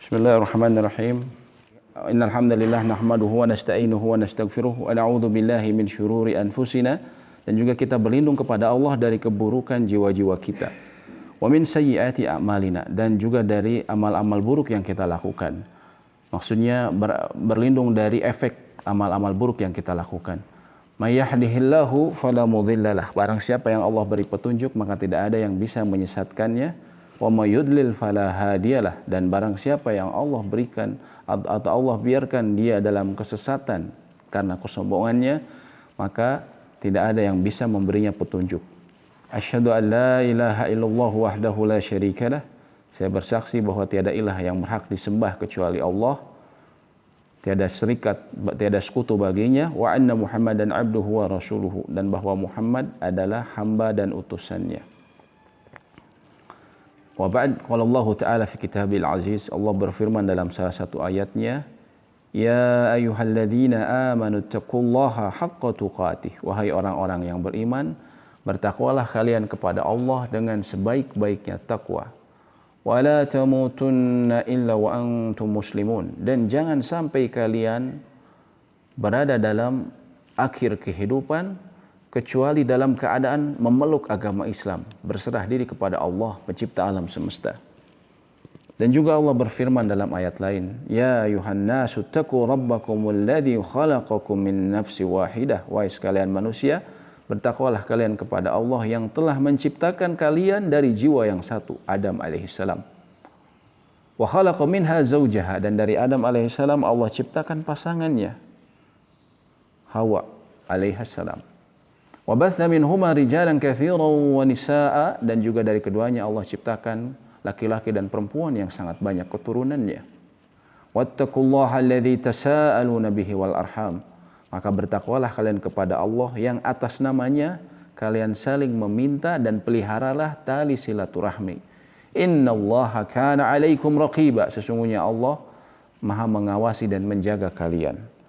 Bismillahirrahmanirrahim. Innal hamdalillah nahmaduhu wa nasta'inuhu wa nastaghfiruh wa na'udzu billahi min syururi anfusina, dan juga kita berlindung kepada Allah dari keburukan jiwa-jiwa kita. Wa min sayyiati a'malina, dan juga dari amal-amal buruk yang kita lakukan. Maksudnya berlindung dari efek amal-amal buruk yang kita lakukan. May yahdihillahu fala mudhillalah. Barang siapa yang Allah beri petunjuk, maka tidak ada yang bisa menyesatkannya. Wa may yudlil fala hadiyalah, dan barang siapa yang Allah berikan atau Allah biarkan dia dalam kesesatan karena kesombongannya, maka tidak ada yang bisa memberinya petunjuk. Asyhadu an la ilaha illallah wahdahu la syarikalah. Saya bersaksi bahwa tiada ilah yang berhak disembah kecuali Allah, tiada sekutu baginya, wa anna Muhammadan abduhu wa rasuluhu, dan bahwa Muhammad adalah hamba dan utusannya. Wa ba'd, qala Allah Ta'ala fi kitabil aziz, Allah berfirman dalam salah satu ayatnya, ya ayyuhalladzina amanu taqullaha haqqa tuqatih. Wahai orang-orang yang beriman, bertakwalah kalian kepada Allah dengan sebaik-baiknya takwa. Wa la tamutunna illa wa antum muslimun, dan jangan sampai kalian berada dalam akhir kehidupan kecuali dalam keadaan memeluk agama Islam, berserah diri kepada Allah, pencipta alam semesta. Dan juga Allah berfirman dalam ayat lain, ya ayuhan nasu taqu rabbakumul ladzi khalaqakum min nafsi wahidah. Wahai sekalian manusia, bertakwalah kalian kepada Allah yang telah menciptakan kalian dari jiwa yang satu, Adam alaihissalam. Wa khalaqa minha zawjaha, dan dari Adam alaihissalam Allah ciptakan pasangannya, Hawa alaihissalam. Wa batha minhuma rijalan katsiran wa nisaa, dan juga dari keduanya Allah ciptakan laki-laki dan perempuan yang sangat banyak keturunannya. Wattaqullaha alladzi tasaaluna bihi wal arham. Maka bertakwalah kalian kepada Allah yang atas namanya kalian saling meminta, dan peliharalah tali silaturahmi. Innallaha kana 'alaikum raqiba. Sesungguhnya Allah Maha mengawasi dan menjaga kalian.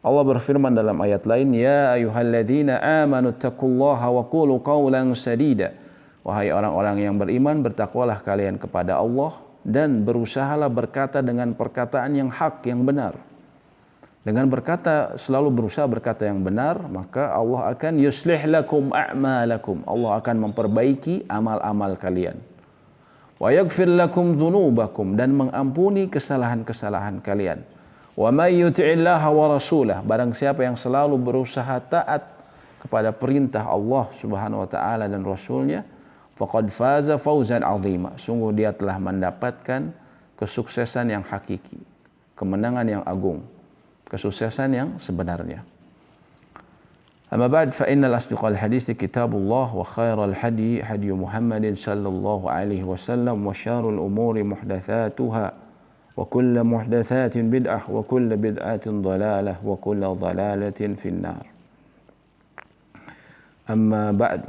Allah berfirman dalam ayat lain, ya ayyuhalladzina amanu taqullaha wa qulu qawlan sadida. Wahai orang-orang yang beriman, bertakwalah kalian kepada Allah dan berusahalah berkata dengan perkataan yang hak, yang benar. Dengan selalu berusaha berkata yang benar, maka Allah akan yuslih lakum a'malakum. Allah akan memperbaiki amal-amal kalian. Wa yaghfir lakum dzunubakum, dan mengampuni kesalahan-kesalahan kalian. Wa may yuti'illaha wa rasulah, barang siapa yang selalu berusaha taat kepada perintah Allah Subhanahu wa taala dan rasulnya, faqad faza fawzan 'azima. Sungguh dia telah mendapatkan kesuksesan yang hakiki, kemenangan yang agung, kesuksesan yang sebenarnya. Amma ba'd, fa innal asdiqal hadits kitabullah wa khairal hadi hadi Muhammadin sallallahu alaihi wasallam wa syarrul umuri muhdatsatuha wa kullu muhdatsatin bid'ah wa kullu bid'atin dhalalah wa kullu dhalalatin finnar. Amma ba'du,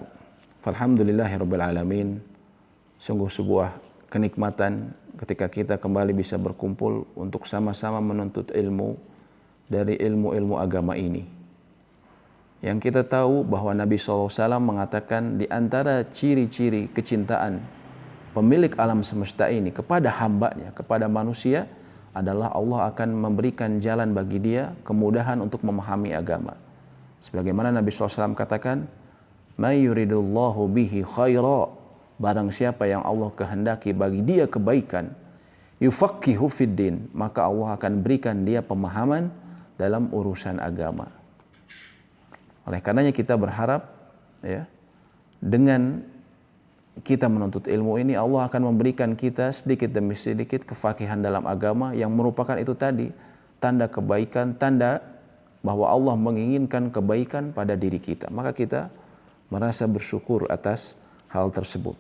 falhamdulillahirabbil alamin. Sungguh sebuah kenikmatan ketika kita kembali bisa berkumpul untuk sama-sama menuntut ilmu dari ilmu-ilmu agama ini. Yang kita tahu bahwa Nabi SAW mengatakan di antara ciri-ciri kecintaan pemilik alam semesta ini kepada hambanya, kepada manusia, adalah Allah akan memberikan jalan bagi dia, kemudahan untuk memahami agama. Sebagaimana Nabi SAW katakan, may yuridullahu bihi khaira, barang siapa yang Allah kehendaki bagi dia kebaikan, yufaqihu fiddin, maka Allah akan berikan dia pemahaman dalam urusan agama. Oleh karenanya kita berharap, ya, dengan kita menuntut ilmu ini, Allah akan memberikan kita sedikit demi sedikit kefakihan dalam agama, yang merupakan itu tadi tanda kebaikan, tanda bahwa Allah menginginkan kebaikan pada diri kita. Maka kita merasa bersyukur atas hal tersebut.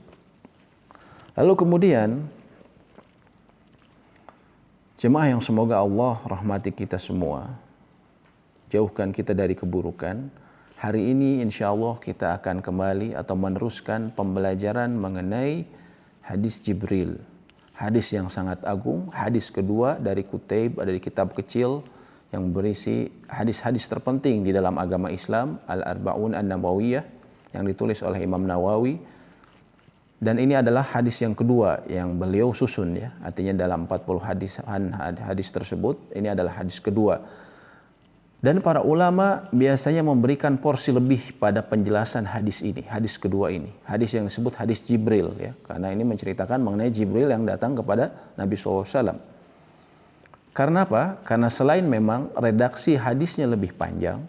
Lalu kemudian, jemaah yang semoga Allah rahmati kita semua, jauhkan kita dari keburukan. Hari ini insya Allah kita akan kembali atau meneruskan pembelajaran mengenai hadis Jibril. Hadis yang sangat agung, hadis kedua dari Kutaib, dari kitab kecil yang berisi hadis-hadis terpenting di dalam agama Islam, Al-Arba'un An-Nawawiyah, yang ditulis oleh Imam Nawawi. Dan ini adalah hadis yang kedua yang beliau susun ya. Artinya dalam 40 hadis tersebut ini adalah hadis kedua. Dan para ulama biasanya memberikan porsi lebih pada penjelasan hadis ini, hadis kedua ini. Hadis yang disebut hadis Jibril ya. Karena ini menceritakan mengenai Jibril yang datang kepada Nabi SAW. Karena apa? Karena selain memang redaksi hadisnya lebih panjang,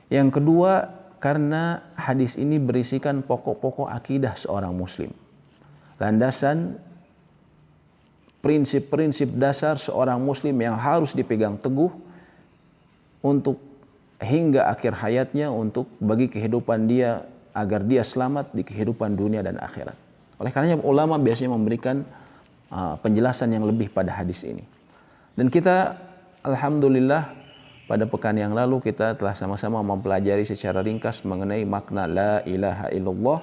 yang kedua karena hadis ini berisikan pokok-pokok akidah seorang muslim. Landasan prinsip-prinsip dasar seorang muslim yang harus dipegang teguh untuk hingga akhir hayatnya, untuk bagi kehidupan dia agar dia selamat di kehidupan dunia dan akhirat. Oleh karenanya ulama biasanya memberikan penjelasan yang lebih pada hadis ini. Dan kita alhamdulillah pada pekan yang lalu kita telah sama-sama mempelajari secara ringkas mengenai makna la ilaha illallah.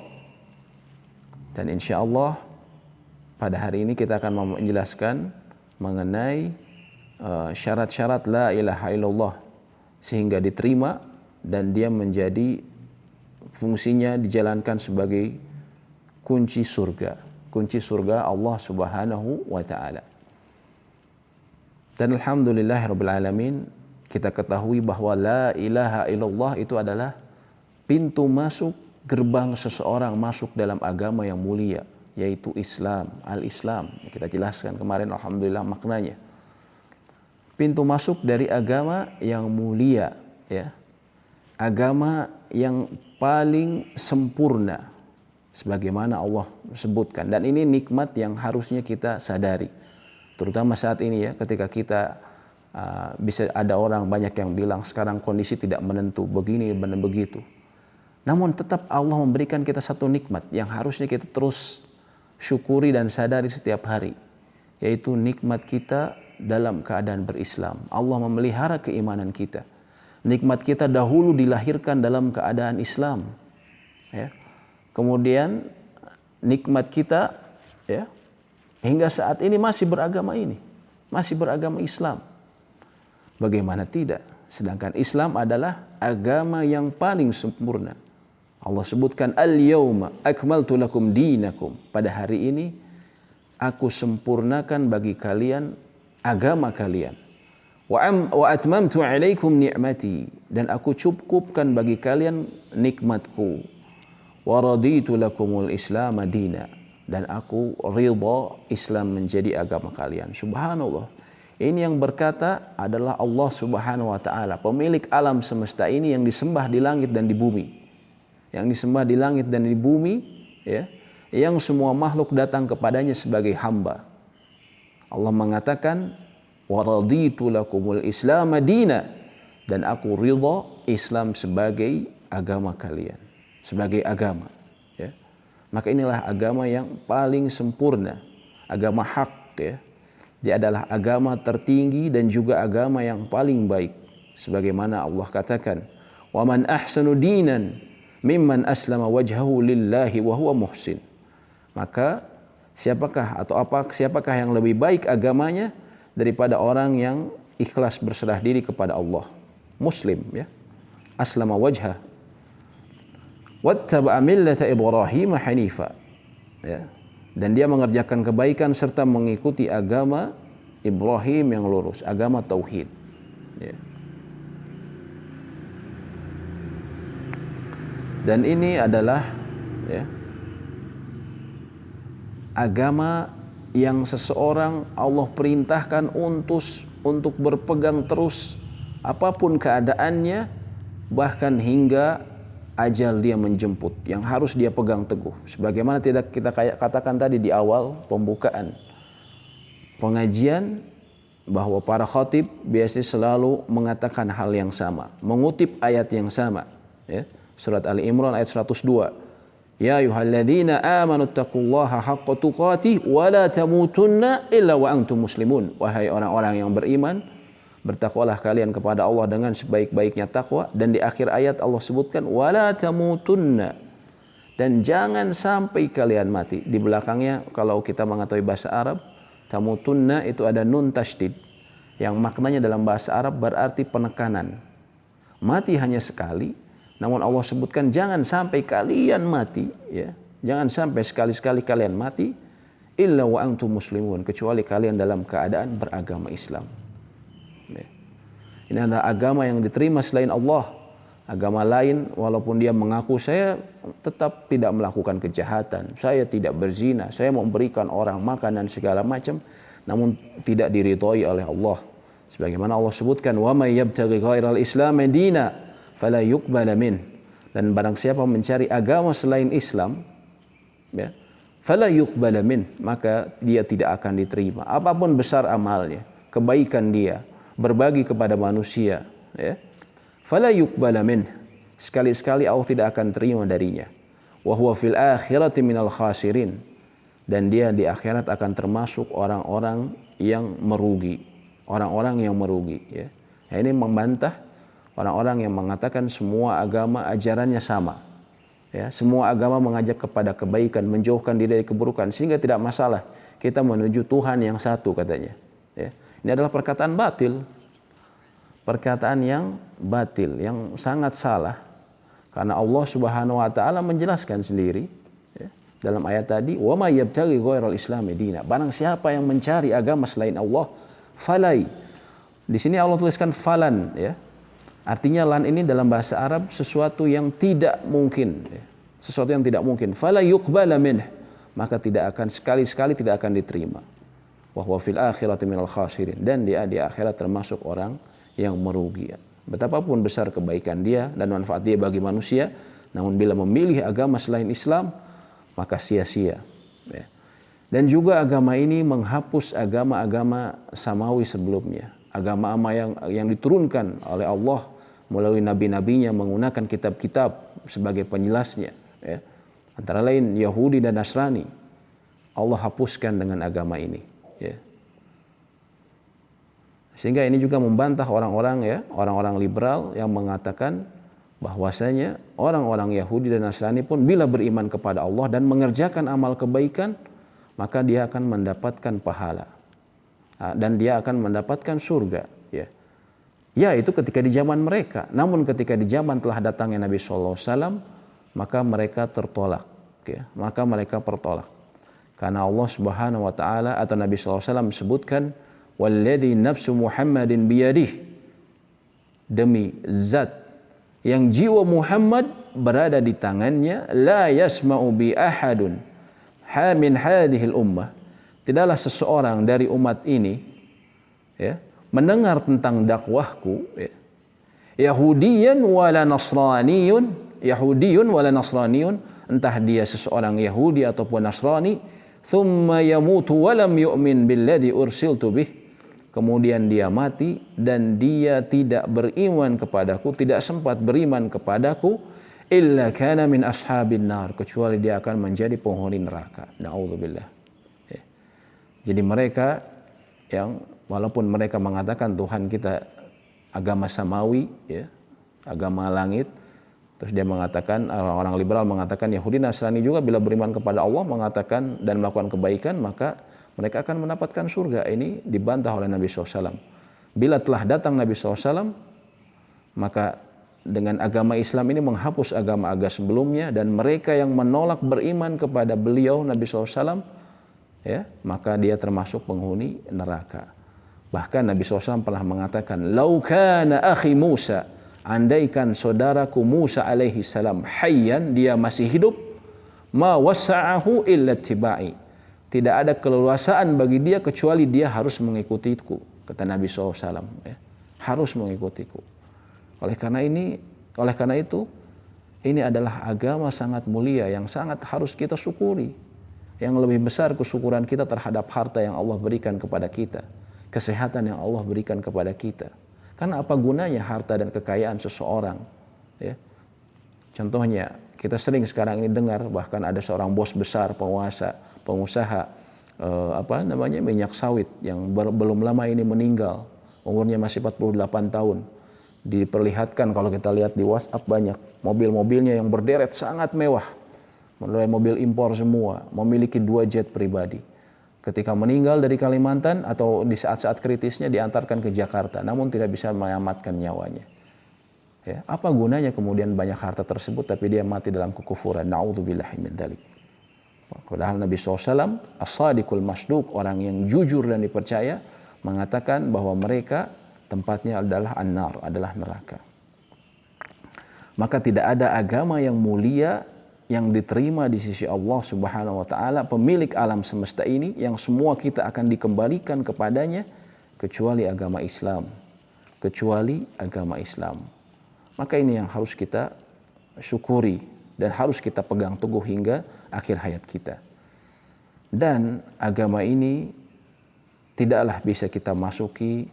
Dan insya Allah pada hari ini kita akan menjelaskan mengenai syarat-syarat la ilaha illallah sehingga diterima dan dia menjadi fungsinya dijalankan sebagai kunci surga Allah Subhanahu wa taala. Dan alhamdulillahirabbil alamin kita ketahui bahwa la ilaha illallah itu adalah pintu masuk gerbang seseorang masuk dalam agama yang mulia, yaitu Islam, al-Islam. Kita jelaskan kemarin alhamdulillah maknanya. Pintu masuk dari agama yang mulia ya. Agama yang paling sempurna sebagaimana Allah sebutkan, dan ini nikmat yang harusnya kita sadari. Terutama saat ini ya, ketika kita bisa ada orang banyak yang bilang sekarang kondisi tidak menentu, begini dan begitu. Namun tetap Allah memberikan kita satu nikmat yang harusnya kita terus syukuri dan sadari setiap hari, yaitu nikmat kita dalam keadaan berislam. Allah memelihara keimanan kita. Nikmat kita dahulu dilahirkan dalam keadaan Islam. Ya. Kemudian nikmat kita ya, hingga saat ini masih beragama ini, masih beragama Islam. Bagaimana tidak? Sedangkan Islam adalah agama yang paling sempurna. Allah sebutkan al-yauma akmaltu lakum dinakum. Pada hari ini aku sempurnakan bagi kalian agama kalian. Wa atmamtu alaikum ni'mati, dan aku cukupkan bagi kalian nikmatku. Wa raditu lakumul Islam madina, dan aku ridha Islam menjadi agama kalian. Subhanallah. Ini yang berkata adalah Allah Subhanahu wa taala, pemilik alam semesta ini yang disembah di langit dan di bumi. Yang disembah di langit dan di bumi ya, yang semua makhluk datang kepadanya sebagai hamba. Allah mengatakan wa raditu lakumul Islam madina, dan aku ridha Islam sebagai agama kalian, sebagai agama ya. Maka inilah agama yang paling sempurna, agama hak ya. Dia adalah agama tertinggi dan juga agama yang paling baik. Sebagaimana Allah katakan, "Wa man ahsanu dinan mimman aslama wajhahu lillahi wa huwa muhsin." Maka siapakah yang lebih baik agamanya daripada orang yang ikhlas berserah diri kepada Allah, muslim ya. Aslama wajhah wattaba'a millata Ibrahim hanifa ya. Dan dia mengerjakan kebaikan serta mengikuti agama Ibrahim yang lurus, agama tauhid ya. Dan ini adalah ya, agama yang seseorang Allah perintahkan untuk berpegang terus apapun keadaannya, bahkan hingga ajal dia menjemput, yang harus dia pegang teguh. Sebagaimana tidak kita katakan tadi di awal pembukaan pengajian, bahwa para khatib biasanya selalu mengatakan hal yang sama, mengutip ayat yang sama ya. Surat Ali Imran ayat 102. Ya ayyuhalladzina amanu taqullaha haqqa tuqatih wa la tamutunna illa wa antum muslimun. Wahai orang-orang yang beriman, bertakwalah kalian kepada Allah dengan sebaik-baiknya takwa. Dan di akhir ayat Allah sebutkan wala tamutunna, dan jangan sampai kalian mati. Di belakangnya kalau kita mengetahui bahasa Arab, tamutunna itu ada nun tasydid yang maknanya dalam bahasa Arab berarti penekanan. Mati hanya sekali, namun Allah sebutkan jangan sampai kalian mati ya. Jangan sampai sekali-sekali kalian mati illa wa antum muslimun, kecuali kalian dalam keadaan beragama Islam. Ya. Ini adalah agama yang diterima selain Allah. Agama lain walaupun dia mengaku saya tetap tidak melakukan kejahatan, saya tidak berzina, saya memberikan orang makan dan segala macam, namun tidak diridhoi oleh Allah. Sebagaimana Allah sebutkan, wa may yabtaghi ghairal islam dina fala yuqbala min. Dan barang siapa mencari agama selain Islam, ya, fala yuqbala min, maka dia tidak akan diterima. Apapun besar amalnya, kebaikan dia, berbagi kepada manusia, ya, fala yuqbala min, sekali-sekali Allah tidak akan terima darinya. Wa huwa fil akhirati minal khasirin, dan dia di akhirat akan termasuk orang-orang yang merugi, orang-orang yang merugi, ya. Nah, ini membantah orang-orang yang mengatakan semua agama ajarannya sama. Ya, semua agama mengajak kepada kebaikan, menjauhkan diri dari keburukan, sehingga tidak masalah kita menuju Tuhan yang satu, katanya. Ya. Ini adalah perkataan batil. Perkataan yang batil, yang sangat salah, karena Allah Subhanahu wa taala menjelaskan sendiri, ya, dalam ayat tadi, wa may yabtaghi ghairal islami dina, barang siapa yang mencari agama selain Allah, falai. Di sini Allah tuliskan falan, ya. Artinya lan ini dalam bahasa Arab sesuatu yang tidak mungkin, ya. Sesuatu yang tidak mungkin. Fala yuqbala minh, maka tidak akan, sekali-sekali tidak akan diterima. Wa huwa fil akhirati minal khasirin, dan dia di akhirat termasuk orang yang merugi. Betapapun besar kebaikan dia dan manfaat dia bagi manusia, namun bila memilih agama selain Islam, maka sia-sia. Ya. Dan juga agama ini menghapus agama-agama samawi sebelumnya, agama-agama yang diturunkan oleh Allah melalui nabi-nabinya, menggunakan kitab-kitab sebagai penjelasnya. Ya. Antara lain Yahudi dan Nasrani, Allah hapuskan dengan agama ini. Ya. Sehingga ini juga membantah orang-orang, ya, orang-orang liberal yang mengatakan bahwasanya orang-orang Yahudi dan Nasrani pun bila beriman kepada Allah dan mengerjakan amal kebaikan, maka dia akan mendapatkan pahala dan dia akan mendapatkan surga. Ya, ya, itu ketika di zaman mereka. Namun ketika di zaman telah datangnya Nabi SAW, maka mereka tertolak. Ya, maka mereka tertolak. Karena Allah Subhanahu Wa Taala atau Nabi SAW sebutkan, walladzi nafsu Muhammadin biyadih, demi zat yang jiwa Muhammad berada di tangannya, la yasma'u bi ahadun min hadhil ummah, tidaklah seseorang dari umat ini, ya, mendengar tentang dakwahku, ya, Yahudiyan wala Nasraniyun, entah dia seseorang Yahudi ataupun Nasrani, thumma yamutu walam yu'min billadzi ursiltu bih, kemudian dia mati dan dia tidak beriman kepadaku, tidak sempat beriman kepadaku, illa kana min ashabin nar, kecuali dia akan menjadi penghuni neraka. Na'udzubillah. Ya. Jadi mereka yang walaupun mereka mengatakan Tuhan kita agama samawi, ya, agama langit, terus dia mengatakan, orang liberal mengatakan Yahudi Nasrani juga bila beriman kepada Allah, mengatakan dan melakukan kebaikan, maka mereka akan mendapatkan surga. Ini dibantah oleh Nabi SAW. Bila telah datang Nabi SAW, maka dengan agama Islam ini menghapus agama-agama sebelumnya, dan mereka yang menolak beriman kepada beliau Nabi SAW, ya, maka dia termasuk penghuni neraka. Bahkan Nabi SAW pernah mengatakan, lau kana akhi Musa, andaikan saudaraku Musa alaihi salam hayyan, dia masih hidup, ma wasa'ahu illa tibai, tidak ada keleluasaan bagi dia kecuali dia harus mengikutiku, kata Nabi SAW. Ya, harus mengikutiku. Oleh karena itu, ini adalah agama sangat mulia yang sangat harus kita syukuri. Yang lebih besar kesyukuran kita terhadap harta yang Allah berikan kepada kita, kesehatan yang Allah berikan kepada kita. Karena apa gunanya harta dan kekayaan seseorang? Ya. Contohnya, kita sering sekarang ini dengar bahkan ada seorang bos besar, pengusaha minyak sawit yang belum lama ini meninggal, umurnya masih 48 tahun. Diperlihatkan kalau kita lihat di WhatsApp banyak mobil-mobilnya yang berderet sangat mewah, mulai mobil impor semua, memiliki 2 jet pribadi. Ketika meninggal dari Kalimantan atau di saat-saat kritisnya diantarkan ke Jakarta, namun tidak bisa menyelamatkan nyawanya. Ya, apa gunanya kemudian banyak harta tersebut tapi dia mati dalam kekufuran? Na'udzubillahi min dzalik. Padahal Nabi SAW, as-sadiqul masduq, orang yang jujur dan dipercaya, mengatakan bahwa mereka tempatnya adalah an-nar, adalah neraka. Maka tidak ada agama yang mulia yang diterima di sisi Allah Subhanahu wa taala, pemilik alam semesta ini, yang semua kita akan dikembalikan kepadanya, kecuali agama Islam. Kecuali agama Islam. Maka ini yang harus kita syukuri dan harus kita pegang teguh hingga akhir hayat kita. Dan agama ini tidaklah bisa kita masuki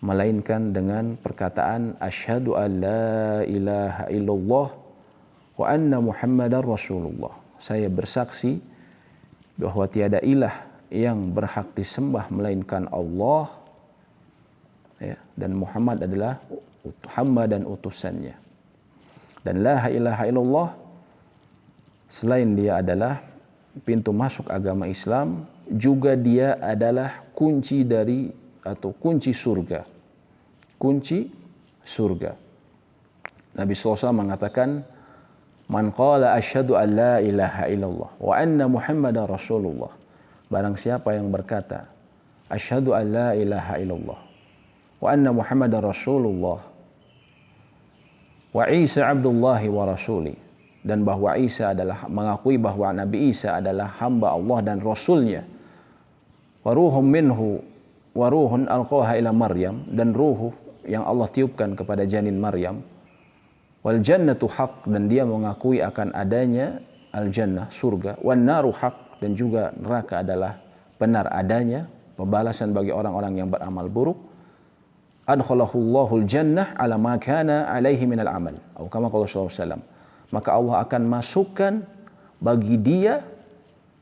melainkan dengan perkataan asyhadu an la ilaha illallah wa anna muhammadar rasulullah. Saya bersaksi bahwa tiada ilah yang berhak disembah melainkan Allah, ya, dan Muhammad adalah hamba dan utusannya. Dan la ilaha illallah, selain dia adalah pintu masuk agama Islam, juga dia adalah kunci dari atau kunci surga. Kunci surga. Nabi SAW mengatakan, man qala asyhadu an la ilaha illallah wa anna muhammadar rasulullah. Barang siapa yang berkata asyhadu an la ilaha illallah wa anna muhammadar rasulullah wa Isa abdullahi wa rasuli, dan bahwa Isa adalah, mengakui bahwa Nabi Isa adalah hamba Allah dan Rasulnya, wa ruhum minhu wa ruhun alqaha ila Maryam, dan ruh yang Allah tiupkan kepada janin Maryam, wal jannatu haq, dan dia mengakui akan adanya al jannah, surga, wan naru haq, dan juga neraka adalah benar adanya, pembalasan bagi orang-orang yang beramal buruk. Adkhalahullahu al-jannah ala ma kana alaihi minal amal, atau kama qala sallallahu alaihi wasallam. Maka Allah akan masukkan bagi dia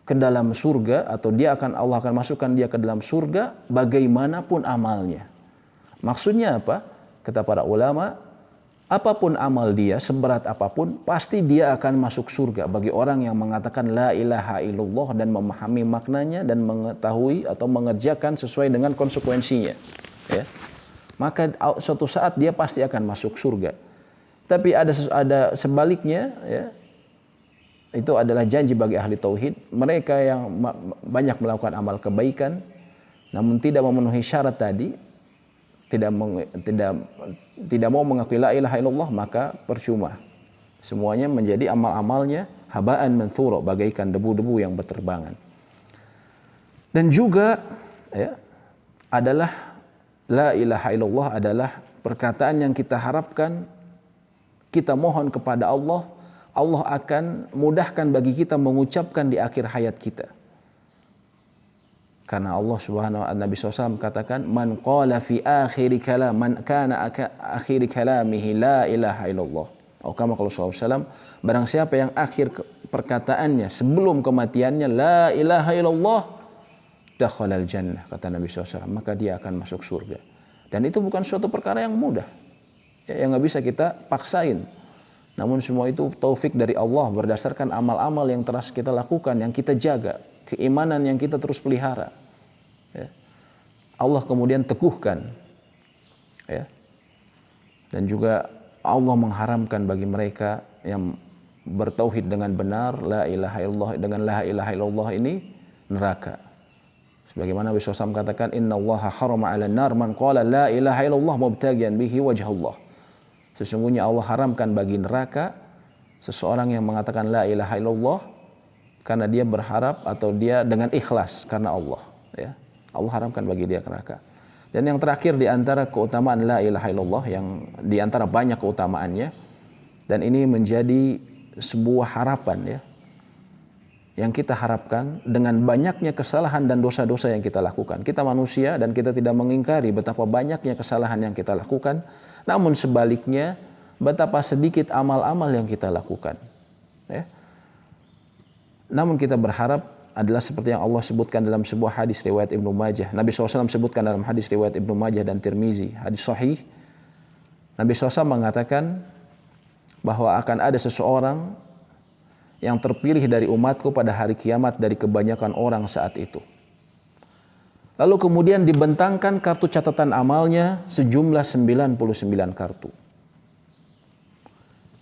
ke dalam surga, atau Allah akan masukkan dia ke dalam surga bagaimanapun amalnya. Maksudnya apa? Kata para ulama, apapun amal dia, seberat apapun, pasti dia akan masuk surga bagi orang yang mengatakan la ilaha illallah dan memahami maknanya dan mengetahui atau mengerjakan sesuai dengan konsekuensinya, ya. Maka suatu saat dia pasti akan masuk surga. Tapi ada sebaliknya, ya. Itu adalah janji bagi ahli tauhid, mereka yang banyak melakukan amal kebaikan namun tidak memenuhi syarat tadi, tidak mau mengakui la ilaha illallah, maka percuma. Semuanya menjadi amal-amalnya habaan manthura, bagaikan debu-debu yang berterbangan. Dan juga, ya, adalah la ilaha illallah adalah perkataan yang kita harapkan, kita mohon kepada Allah, Allah akan mudahkan bagi kita mengucapkan di akhir hayat kita. Karena Allah Subhanahu wa ta'ala, Nabi SAW katakan, man qala fi akhiri kalam, man kana akhiri kalamihi la ilaha illallah. Atau kama qala sallallahu alaihi wasallam, barang siapa yang akhir perkataannya sebelum kematiannya la ilaha illallah, dakhalal jannah, kata Nabi SAW, maka dia akan masuk surga. Dan itu bukan suatu perkara yang mudah, ya, yang nggak bisa kita paksain. Namun semua itu taufik dari Allah berdasarkan amal-amal yang telah kita lakukan, yang kita jaga, keimanan yang kita terus pelihara, ya. Allah kemudian teguhkan, ya. Dan juga Allah mengharamkan bagi mereka yang bertauhid dengan benar, la ilaha illallah, dengan la ilaha illallah ini, neraka. Sebagaimana Nabi SAW katakan, inna allaha harama ala nar man qala la ilaha illallah mubtagian bihi wajh Allah. Sesungguhnya Allah haramkan bagi neraka seseorang yang mengatakan la ilaha illallah karena dia berharap atau dia dengan ikhlas karena Allah, ya. Allah haramkan bagi dia neraka. Dan yang terakhir di antara keutamaan la ilaha illallah, yang di antara banyak keutamaannya, dan ini menjadi sebuah harapan, ya, yang kita harapkan dengan banyaknya kesalahan dan dosa-dosa yang kita lakukan. Kita manusia dan kita tidak mengingkari betapa banyaknya kesalahan yang kita lakukan. Namun sebaliknya, betapa sedikit amal-amal yang kita lakukan, ya. Namun kita berharap adalah seperti yang Allah sebutkan dalam sebuah hadis riwayat Ibnu Majah. Nabi SAW sebutkan dalam hadis riwayat Ibnu Majah dan Tirmizi, hadis sahih. Nabi SAW mengatakan bahwa akan ada seseorang yang terpilih dari umatku pada hari kiamat dari kebanyakan orang saat itu. Lalu kemudian dibentangkan kartu catatan amalnya sejumlah 99 kartu.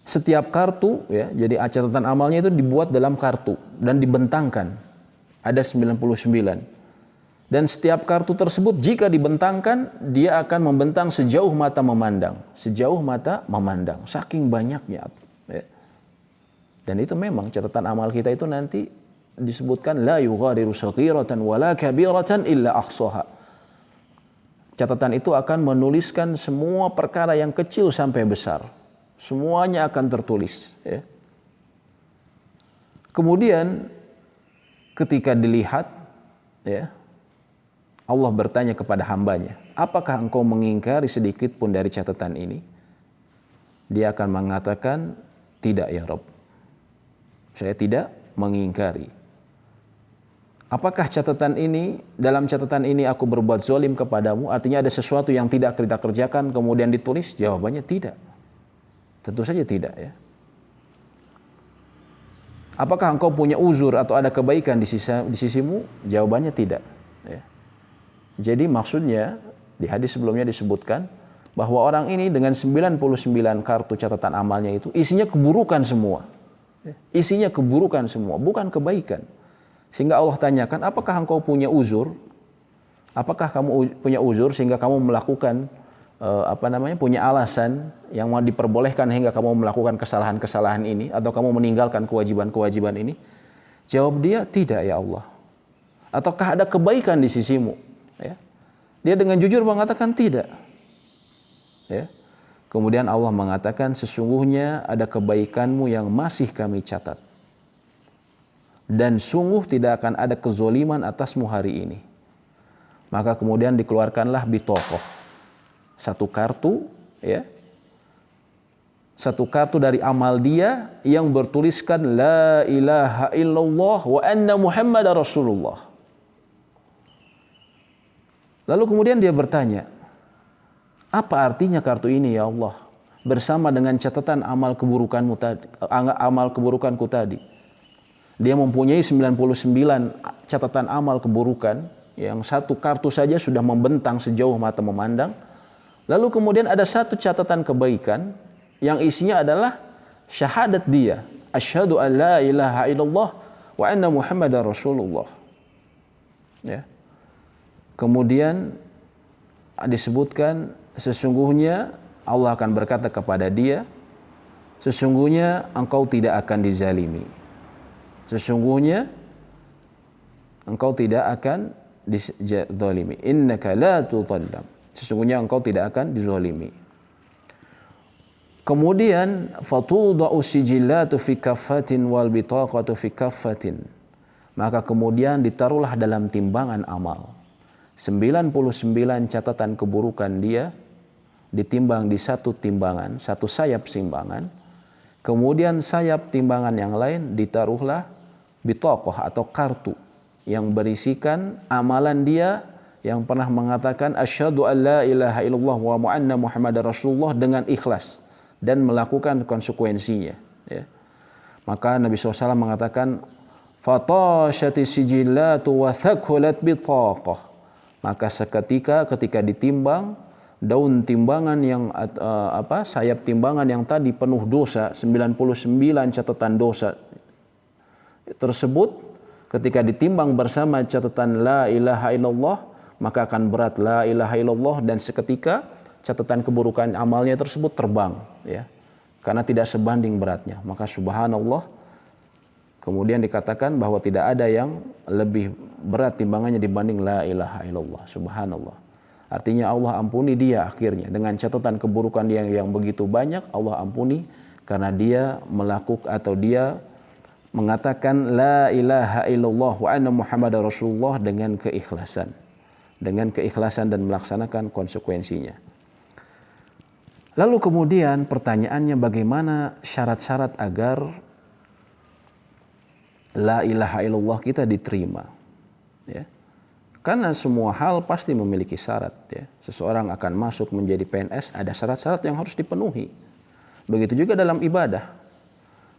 Setiap kartu ya, jadi catatan amalnya itu dibuat dalam kartu dan dibentangkan. Ada 99. Dan setiap kartu tersebut jika dibentangkan, dia akan membentang sejauh mata memandang. Sejauh mata memandang. Saking banyaknya. Ya. Dan itu memang catatan amal kita itu nanti disebutkan la yughadiru saghiratan wala kabiratan illa ahsaha. Catatan itu akan menuliskan semua perkara yang kecil sampai besar. Semuanya akan tertulis. Ya. Kemudian ketika dilihat, ya, Allah bertanya kepada hambanya, apakah engkau mengingkari sedikit pun dari catatan ini? Dia akan mengatakan, tidak ya Rabb. Saya tidak mengingkari. Apakah catatan ini, dalam catatan ini aku berbuat zalim kepadamu? Artinya ada sesuatu yang tidak kita kerjakan kemudian ditulis? Jawabannya tidak. Tentu saja tidak ya. Apakah engkau punya uzur atau ada kebaikan di sisimu? Jawabannya tidak. Ya. Jadi maksudnya di hadis sebelumnya disebutkan bahwa orang ini dengan 99 kartu catatan amalnya itu isinya keburukan semua. Ya. Isinya keburukan semua, bukan kebaikan. Sehingga Allah tanyakan, apakah engkau punya uzur? Apakah kamu punya uzur sehingga kamu melakukan punya alasan yang mau diperbolehkan hingga kamu melakukan kesalahan-kesalahan ini atau kamu meninggalkan kewajiban-kewajiban ini? Jawab dia, tidak ya Allah. Ataukah ada kebaikan di sisimu? Ya. Dia dengan jujur mengatakan tidak. Ya. Kemudian Allah mengatakan, sesungguhnya ada kebaikanmu yang masih kami catat. Dan sungguh tidak akan ada kezoliman atasmu hari ini. Maka kemudian dikeluarkanlah bitokoh. Satu kartu, ya, satu kartu dari amal dia yang bertuliskan la ilaha illallah wa anna Muhammad Rasulullah. Lalu kemudian dia bertanya, apa artinya kartu ini ya Allah? Bersama dengan catatan amal keburukanmu tadi, amal keburukanku tadi. Dia mempunyai 99 catatan amal keburukan, yang satu kartu saja sudah membentang sejauh mata memandang. Lalu kemudian ada satu catatan kebaikan yang isinya adalah syahadat dia, asyhadu an la ilaha illallah wa anna Muhammadar Rasulullah. Ya. Kemudian disebutkan sesungguhnya Allah akan berkata kepada dia, sesungguhnya engkau tidak akan dizalimi. Sesungguhnya engkau tidak akan dizalimi. Innaka la tudallam. Sesungguhnya engkau tidak akan dizalimi. Kemudian fatudau sijillatu fi kaffatin wal bitaqatu fi kaffatin. Maka kemudian ditaruhlah dalam timbangan amal. 99 catatan keburukan dia ditimbang di satu timbangan, satu sayap timbangan. Kemudian sayap timbangan yang lain ditaruhlah bitaqah atau kartu yang berisikan amalan dia yang pernah mengatakan asyhadu an la ilaha illallah wa anna Muhammadar Rasulullah dengan ikhlas dan melakukan konsekuensinya. Ya. Maka Nabi SAW mengatakan fatashati sijillatu wa thaqulat bitaqah. Maka seketika ketika ditimbang daun timbangan yang sayap timbangan yang tadi penuh dosa, 99 catatan dosa tersebut ketika ditimbang bersama catatan la ilaha illallah, maka akan berat la ilaha illallah, dan seketika catatan keburukan amalnya tersebut terbang, ya, karena tidak sebanding beratnya. Maka subhanallah, kemudian dikatakan bahwa tidak ada yang lebih berat timbangannya dibanding la ilaha illallah. Subhanallah. Artinya Allah ampuni dia akhirnya dengan catatan keburukan dia yang begitu banyak. Allah ampuni karena dia melakukan atau dia mengatakan la ilaha illallah wa anna Muhammadar Rasulullah dengan keikhlasan. Dengan keikhlasan dan melaksanakan konsekuensinya. Lalu kemudian pertanyaannya, bagaimana syarat-syarat agar la ilaha illallah kita diterima? Ya. Karena semua hal pasti memiliki syarat. Ya. Seseorang akan masuk menjadi PNS, ada syarat-syarat yang harus dipenuhi. Begitu juga dalam ibadah.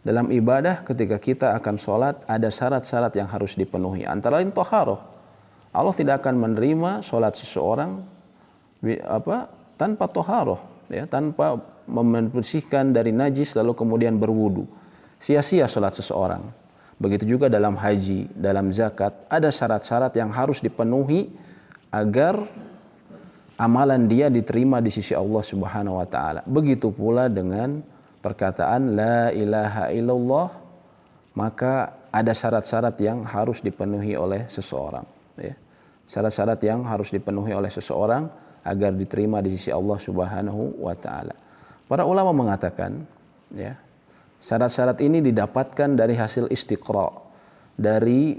Dalam ibadah ketika kita akan sholat, ada syarat-syarat yang harus dipenuhi. Antara lain thaharah. Allah tidak akan menerima sholat seseorang tanpa thaharah. ya, tanpa membersihkan dari najis lalu kemudian berwudu, sia-sia salat seseorang. Begitu juga dalam haji, dalam zakat, ada syarat-syarat yang harus dipenuhi agar amalan dia diterima di sisi Allah Subhanahu wa taala. Begitu pula dengan perkataan la ilaha illallah, maka ada syarat-syarat yang harus dipenuhi oleh seseorang, ya. Syarat-syarat yang harus dipenuhi oleh seseorang agar diterima di sisi Allah Subhanahu wa taala. Para ulama mengatakan, ya, syarat-syarat ini didapatkan dari hasil istiqra, dari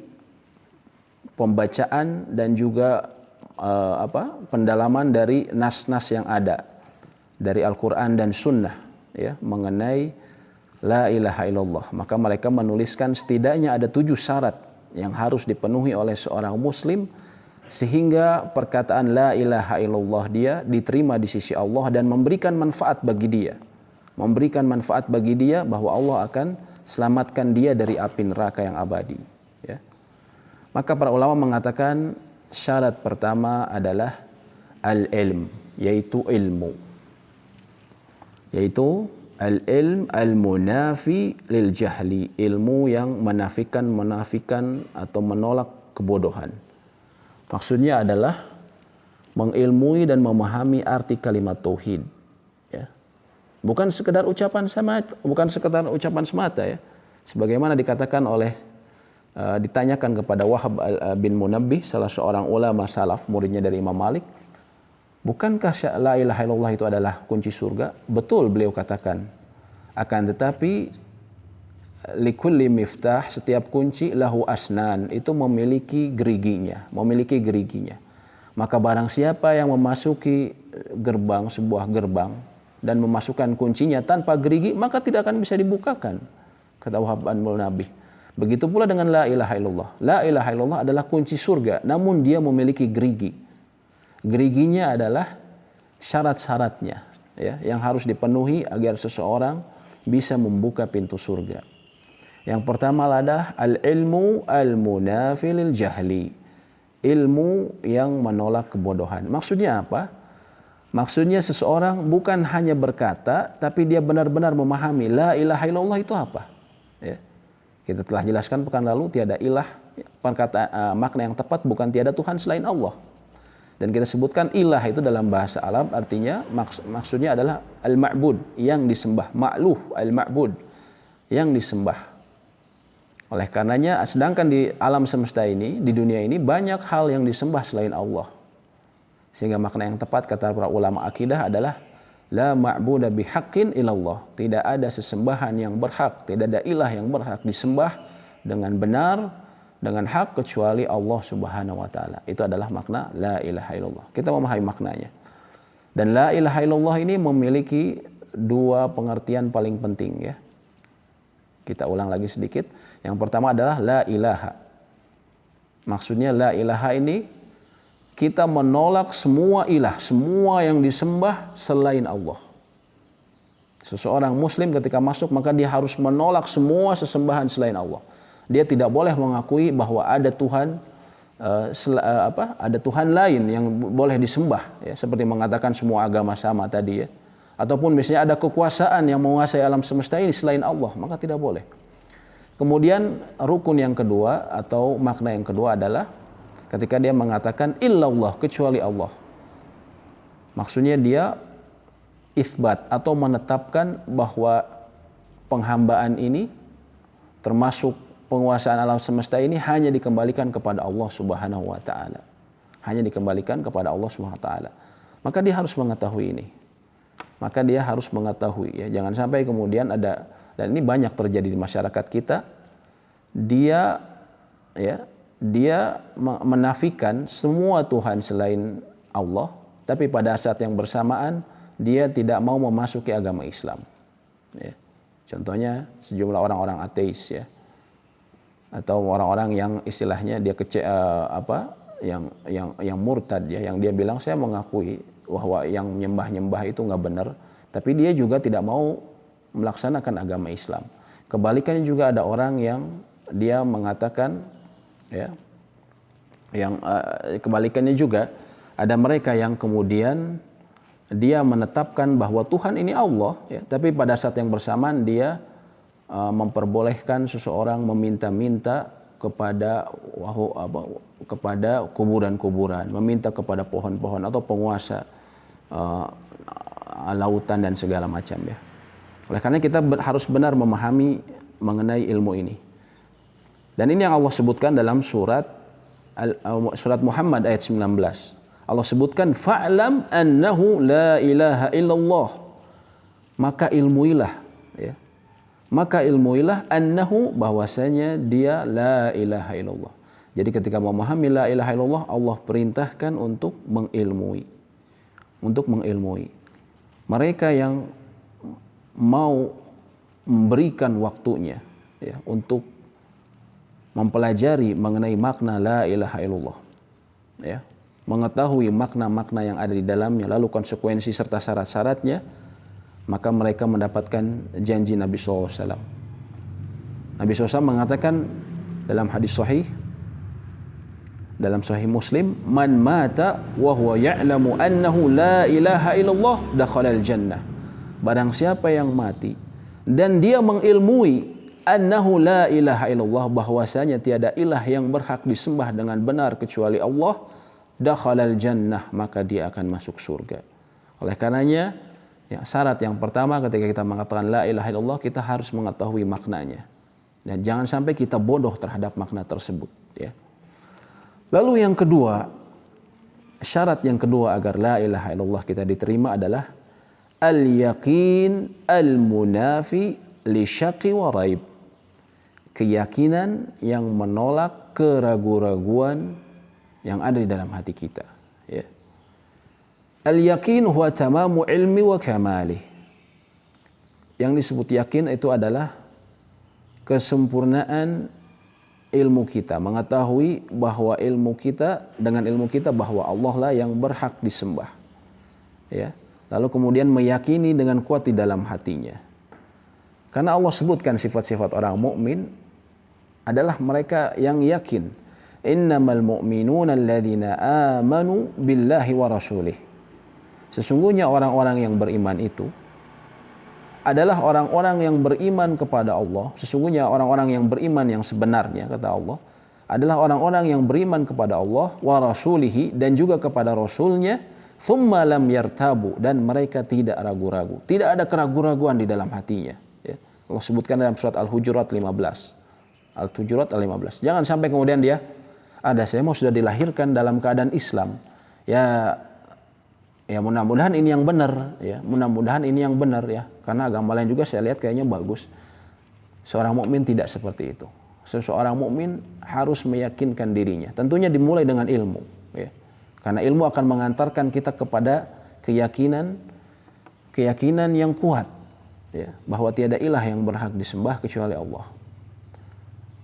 pembacaan dan juga pendalaman dari nas-nas yang ada dari Al-Qur'an dan Sunnah, ya, mengenai la ilaha illallah. Maka mereka menuliskan setidaknya ada 7 syarat yang harus dipenuhi oleh seorang muslim sehingga perkataan la ilaha illallah dia diterima di sisi Allah dan memberikan manfaat bagi dia. Memberikan manfaat bagi dia bahwa Allah akan selamatkan dia dari api neraka yang abadi, ya. Maka para ulama mengatakan syarat pertama adalah al-ilm, yaitu ilmu. Yaitu al-ilm al-munafi lil jahli, ilmu yang menafikan atau menolak kebodohan. Maksudnya adalah mengilmui dan memahami arti kalimat tauhid, ya. Bukan sekedar ucapan semata, ya. Sebagaimana dikatakan oleh ditanyakan kepada Wahab bin Munabbih, salah seorang ulama salaf, muridnya dari Imam Malik, bukankah la ilaha illallah itu adalah kunci surga? Betul, beliau katakan. Akan tetapi likulli miftah, setiap kunci lahu asnan, itu memiliki geriginya. Maka barang siapa yang memasuki sebuah gerbang dan memasukkan kuncinya tanpa gerigi, maka tidak akan bisa dibukakan, kata Wahab bin Munabbih. Begitu pula dengan la ilaha illallah. La ilaha illallah adalah kunci surga, namun dia memiliki gerigi. Geriginya adalah syarat-syaratnya, ya, yang harus dipenuhi agar seseorang bisa membuka pintu surga. Yang pertama adalah al-ilmu al-munafi lil jahli, ilmu yang menolak kebodohan. Maksudnya apa? Maksudnya seseorang bukan hanya berkata, tapi dia benar-benar memahami la ilaha illallah itu apa, ya. Kita telah jelaskan pekan lalu, tiada ilah, makna yang tepat bukan tiada Tuhan selain Allah. Dan kita sebutkan ilah itu dalam bahasa Arab artinya maksudnya adalah al-ma'bud, yang disembah, ma'luh, al-ma'bud, yang disembah. Oleh karenanya, sedangkan di alam semesta ini, di dunia ini, banyak hal yang disembah selain Allah. Sehingga makna yang tepat kata para ulama akidah adalah la ma'buda bihaqqin illallah. Tidak ada sesembahan yang berhak, tidak ada ilah yang berhak disembah dengan benar, dengan hak kecuali Allah Subhanahu wa taala. Itu adalah makna la ilaha illallah. Kita memahami maknanya. Dan la ilaha illallah ini memiliki 2 pengertian paling penting, ya. Kita ulang lagi sedikit. Yang pertama adalah la ilaha. Maksudnya la ilaha ini kita menolak semua ilah, semua yang disembah selain Allah. Seseorang muslim ketika masuk maka dia harus menolak semua sesembahan selain Allah. Dia tidak boleh mengakui bahwa ada Tuhan ada Tuhan lain yang boleh disembah, ya, seperti mengatakan semua agama sama tadi, ya. Ataupun misalnya ada kekuasaan yang menguasai alam semesta ini selain Allah, maka tidak boleh. Kemudian rukun yang kedua atau makna yang kedua adalah ketika dia mengatakan illallah, kecuali Allah. Maksudnya dia itsbat atau menetapkan bahwa penghambaan ini termasuk penguasaan alam semesta ini hanya dikembalikan kepada Allah Subhanahu wa taala. Hanya dikembalikan kepada Allah Subhanahu wa taala. Maka dia harus mengetahui ini. Maka dia harus mengetahui, ya, jangan sampai kemudian ada, dan ini banyak terjadi di masyarakat kita, dia menafikan semua Tuhan selain Allah, tapi pada saat yang bersamaan dia tidak mau memasuki agama Islam, ya. Contohnya sejumlah orang-orang ateis, ya, atau orang-orang yang istilahnya dia yang murtad, ya, yang dia bilang saya mengakui bahwa yang nyembah-nyembah itu nggak benar, tapi dia juga tidak mau melaksanakan agama Islam. Kebalikannya juga ada orang yang dia mengatakan, ya, yang kebalikannya juga ada mereka yang kemudian dia menetapkan bahwa Tuhan ini Allah, ya, tapi pada saat yang bersamaan dia memperbolehkan seseorang meminta-minta kepada kuburan-kuburan, meminta kepada pohon-pohon atau penguasa lautan dan segala macam, ya. Oleh karena kita harus benar memahami mengenai ilmu ini. Dan ini yang Allah sebutkan dalam surat Muhammad ayat 19. Allah sebutkan fa'lam annahu la ilaha illallah. Maka ilmuilah, ya. Maka ilmuilah annahu, bahwasanya dia la ilaha illallah. Jadi ketika memahami la ilaha illallah, Allah perintahkan untuk mengilmui. Untuk mengilmui. Mereka yang mau memberikan waktunya, ya, untuk mempelajari mengenai makna la ilaha illallah, ya, mengetahui makna-makna yang ada di dalamnya, lalu konsekuensi serta syarat-syaratnya, maka mereka mendapatkan janji Nabi SAW. Nabi SAW mengatakan dalam hadis sahih, dalam sahih Muslim, man mata wa huwa ya'lamu annahu la ilaha illallah dakhalal jannah. Barang siapa yang mati dan dia mengilmui annahu la ilaha illallah, bahwasanya tiada ilah yang berhak disembah dengan benar kecuali Allah, dakhalal jannah, maka dia akan masuk surga. Oleh karenanya, ya, syarat yang pertama ketika kita mengatakan la ilaha illallah, kita harus mengetahui maknanya. Dan jangan sampai kita bodoh terhadap makna tersebut, ya. Lalu yang kedua, syarat yang kedua agar la ilaha illallah kita diterima adalah al-yaqin al-munafi li syaqi wa raib. Keyakinan yang menolak keraguan-raguan yang ada di dalam hati kita, ya. Al-yaqin huwa tamamu ilmi wa kamalih. Yang disebut yakin itu adalah kesempurnaan ilmu kita, mengetahui bahwa dengan ilmu kita bahwa Allah lah yang berhak disembah, ya. Lalu kemudian meyakini dengan kuat di dalam hatinya. Karena Allah sebutkan sifat-sifat orang mukmin adalah mereka yang yakin. Innamal mu'minuna alladzina amanu billahi wa rasulih. Sesungguhnya orang-orang yang beriman itu adalah orang-orang yang beriman kepada Allah. Sesungguhnya orang-orang yang beriman yang sebenarnya, kata Allah, adalah orang-orang yang beriman kepada Allah wa rasulihi, dan juga kepada Rasulnya, thumma lam yartabu, dan mereka tidak ragu-ragu. Tidak ada keraguan-raguan di dalam hatinya, ya. Allah sebutkan dalam surat Al-Hujurat 15. Al-Hujurat 15. Jangan sampai kemudian dia saya mau sudah dilahirkan dalam keadaan Islam. Ya mudah-mudahan ini yang benar, ya. Mudah-mudahan ini yang benar, ya. Karena agama lain juga saya lihat kayaknya bagus. Seorang mukmin tidak seperti itu. Seseorang mukmin harus meyakinkan dirinya. Tentunya dimulai dengan ilmu, ya. Karena ilmu akan mengantarkan kita kepada keyakinan yang kuat, ya, bahwa tiada ilah yang berhak disembah kecuali Allah.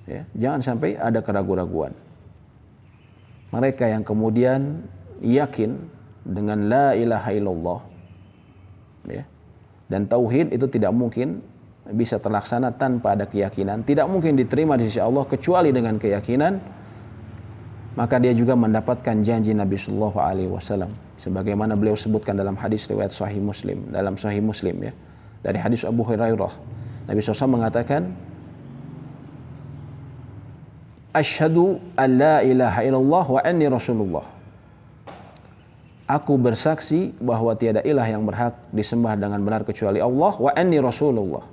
Ya, jangan sampai ada keraguan-raguan. Mereka yang kemudian yakin dengan la ilaha illallah, ya, dan tauhid itu tidak mungkin bisa terlaksana tanpa ada keyakinan, tidak mungkin diterima di sisi Allah kecuali dengan keyakinan, maka dia juga mendapatkan janji Nabi sallallahu alaihi wasallam sebagaimana beliau sebutkan dalam hadis riwayat sahih Muslim, ya, dari hadis Abu Hurairah. Nabi SAW mengatakan, asyhadu an la ilaha illallah wa anni rasulullah. Aku bersaksi bahwa tiada ilah yang berhak disembah dengan benar kecuali Allah, wa anni rasulullah,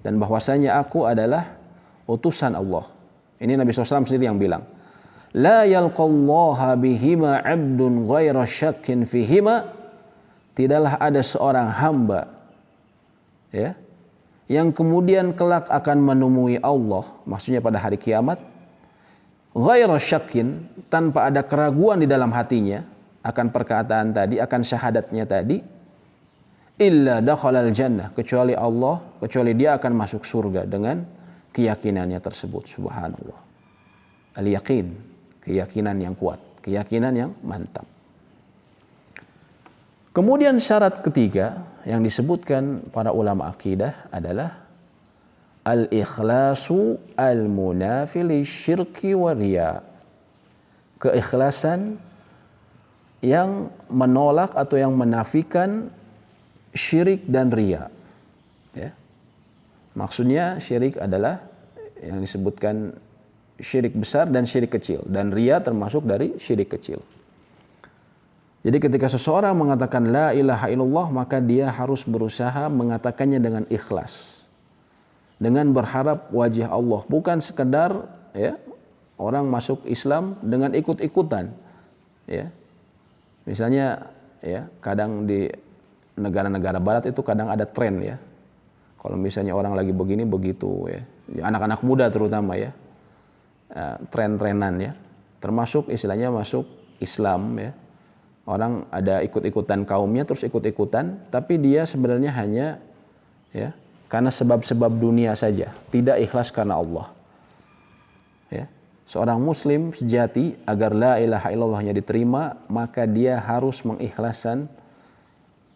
dan bahwasanya aku adalah utusan Allah. Ini Nabi SAW sendiri yang bilang, la yalqallaha bihima 'abdun ghaira syakkin fihima. Tidaklah ada seorang hamba, ya, yang kemudian kelak akan menemui Allah, maksudnya pada hari kiamat, ghaira syakkin, tanpa ada keraguan di dalam hatinya akan perkataan tadi, akan syahadatnya tadi, illa dakhalal jannah, kecuali dia akan masuk surga dengan keyakinannya tersebut. Subhanallah. Al-yaqin, keyakinan yang kuat, keyakinan yang mantap. Kemudian syarat ketiga yang disebutkan para ulama akidah adalah al-ikhlasu al-munafi lisyirki wa riya. Keikhlasan yang menolak atau yang menafikan syirik dan riya. Ya. Maksudnya syirik adalah yang disebutkan syirik besar dan syirik kecil, dan riya termasuk dari syirik kecil. Jadi ketika seseorang mengatakan la ilaha illallah, maka dia harus berusaha mengatakannya dengan ikhlas, dengan berharap wajah Allah, bukan sekedar ya orang masuk Islam dengan ikut-ikutan. Ya. Misalnya ya, kadang di negara-negara barat itu kadang ada tren ya. Kalau misalnya orang lagi begini begitu ya. Anak-anak muda terutama ya. Tren-trenan ya. Termasuk istilahnya masuk Islam ya. Orang ada ikut-ikutan kaumnya terus ikut-ikutan, tapi dia sebenarnya hanya ya karena sebab-sebab dunia saja, tidak ikhlas karena Allah. Ya. Seorang muslim sejati agar la ilaha illallahnya diterima, maka dia harus mengikhlaskan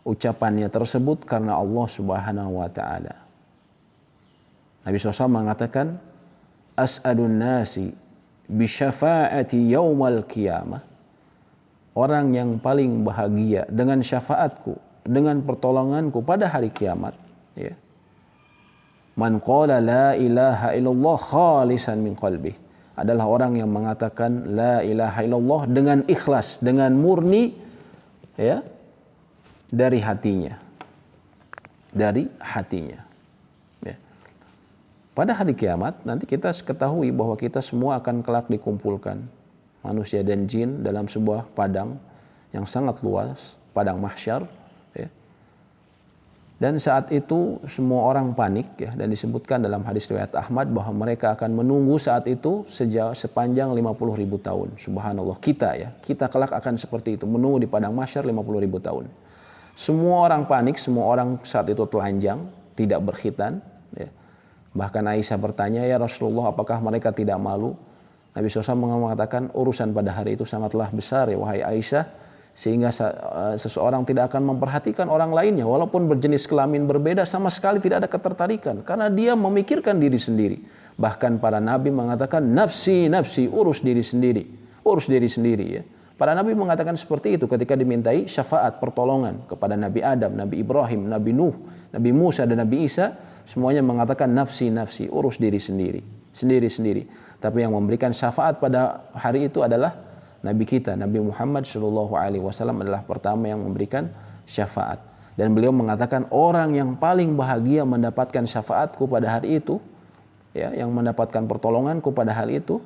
ucapannya tersebut karena Allah Subhanahu wa taala. Nabi SAW mengatakan, as'adun nasi bi syafaati yaumal qiyamah. Orang yang paling bahagia dengan syafaatku, dengan pertolonganku pada hari kiamat, ya. Man qala la ilaha illallah khalisan min qalbih, adalah orang yang mengatakan la ilaha illallah dengan ikhlas, dengan murni ya, dari hatinya. Dari hatinya. Ya. Pada hari kiamat nanti kita ketahui bahwa kita semua akan kelak dikumpulkan, manusia dan jin, dalam sebuah padang yang sangat luas, padang mahsyar ya. Dan saat itu semua orang panik ya, dan disebutkan dalam hadis riwayat Ahmad bahwa mereka akan menunggu saat itu sepanjang 50.000 tahun. Subhanallah, kita kelak akan seperti itu, menunggu di padang mahsyar 50.000 tahun. Semua orang panik, semua orang saat itu telanjang, tidak berkhitan ya. Bahkan Aisyah bertanya, ya Rasulullah, apakah mereka tidak malu? Nabi SAW mengatakan urusan pada hari itu sangatlah besar ya wahai Aisyah, sehingga seseorang tidak akan memperhatikan orang lainnya walaupun berjenis kelamin berbeda, sama sekali tidak ada ketertarikan karena dia memikirkan diri sendiri. Bahkan para nabi mengatakan nafsi nafsi, urus diri sendiri ya. Para nabi mengatakan seperti itu ketika dimintai syafaat pertolongan kepada Nabi Adam, Nabi Ibrahim, Nabi Nuh, Nabi Musa dan Nabi Isa, semuanya mengatakan nafsi nafsi, urus diri sendiri. Tapi yang memberikan syafaat pada hari itu adalah Nabi kita, Nabi Muhammad SAW adalah pertama yang memberikan syafaat. Dan beliau mengatakan orang yang paling bahagia mendapatkan syafaatku pada hari itu, ya, yang mendapatkan pertolonganku pada hari itu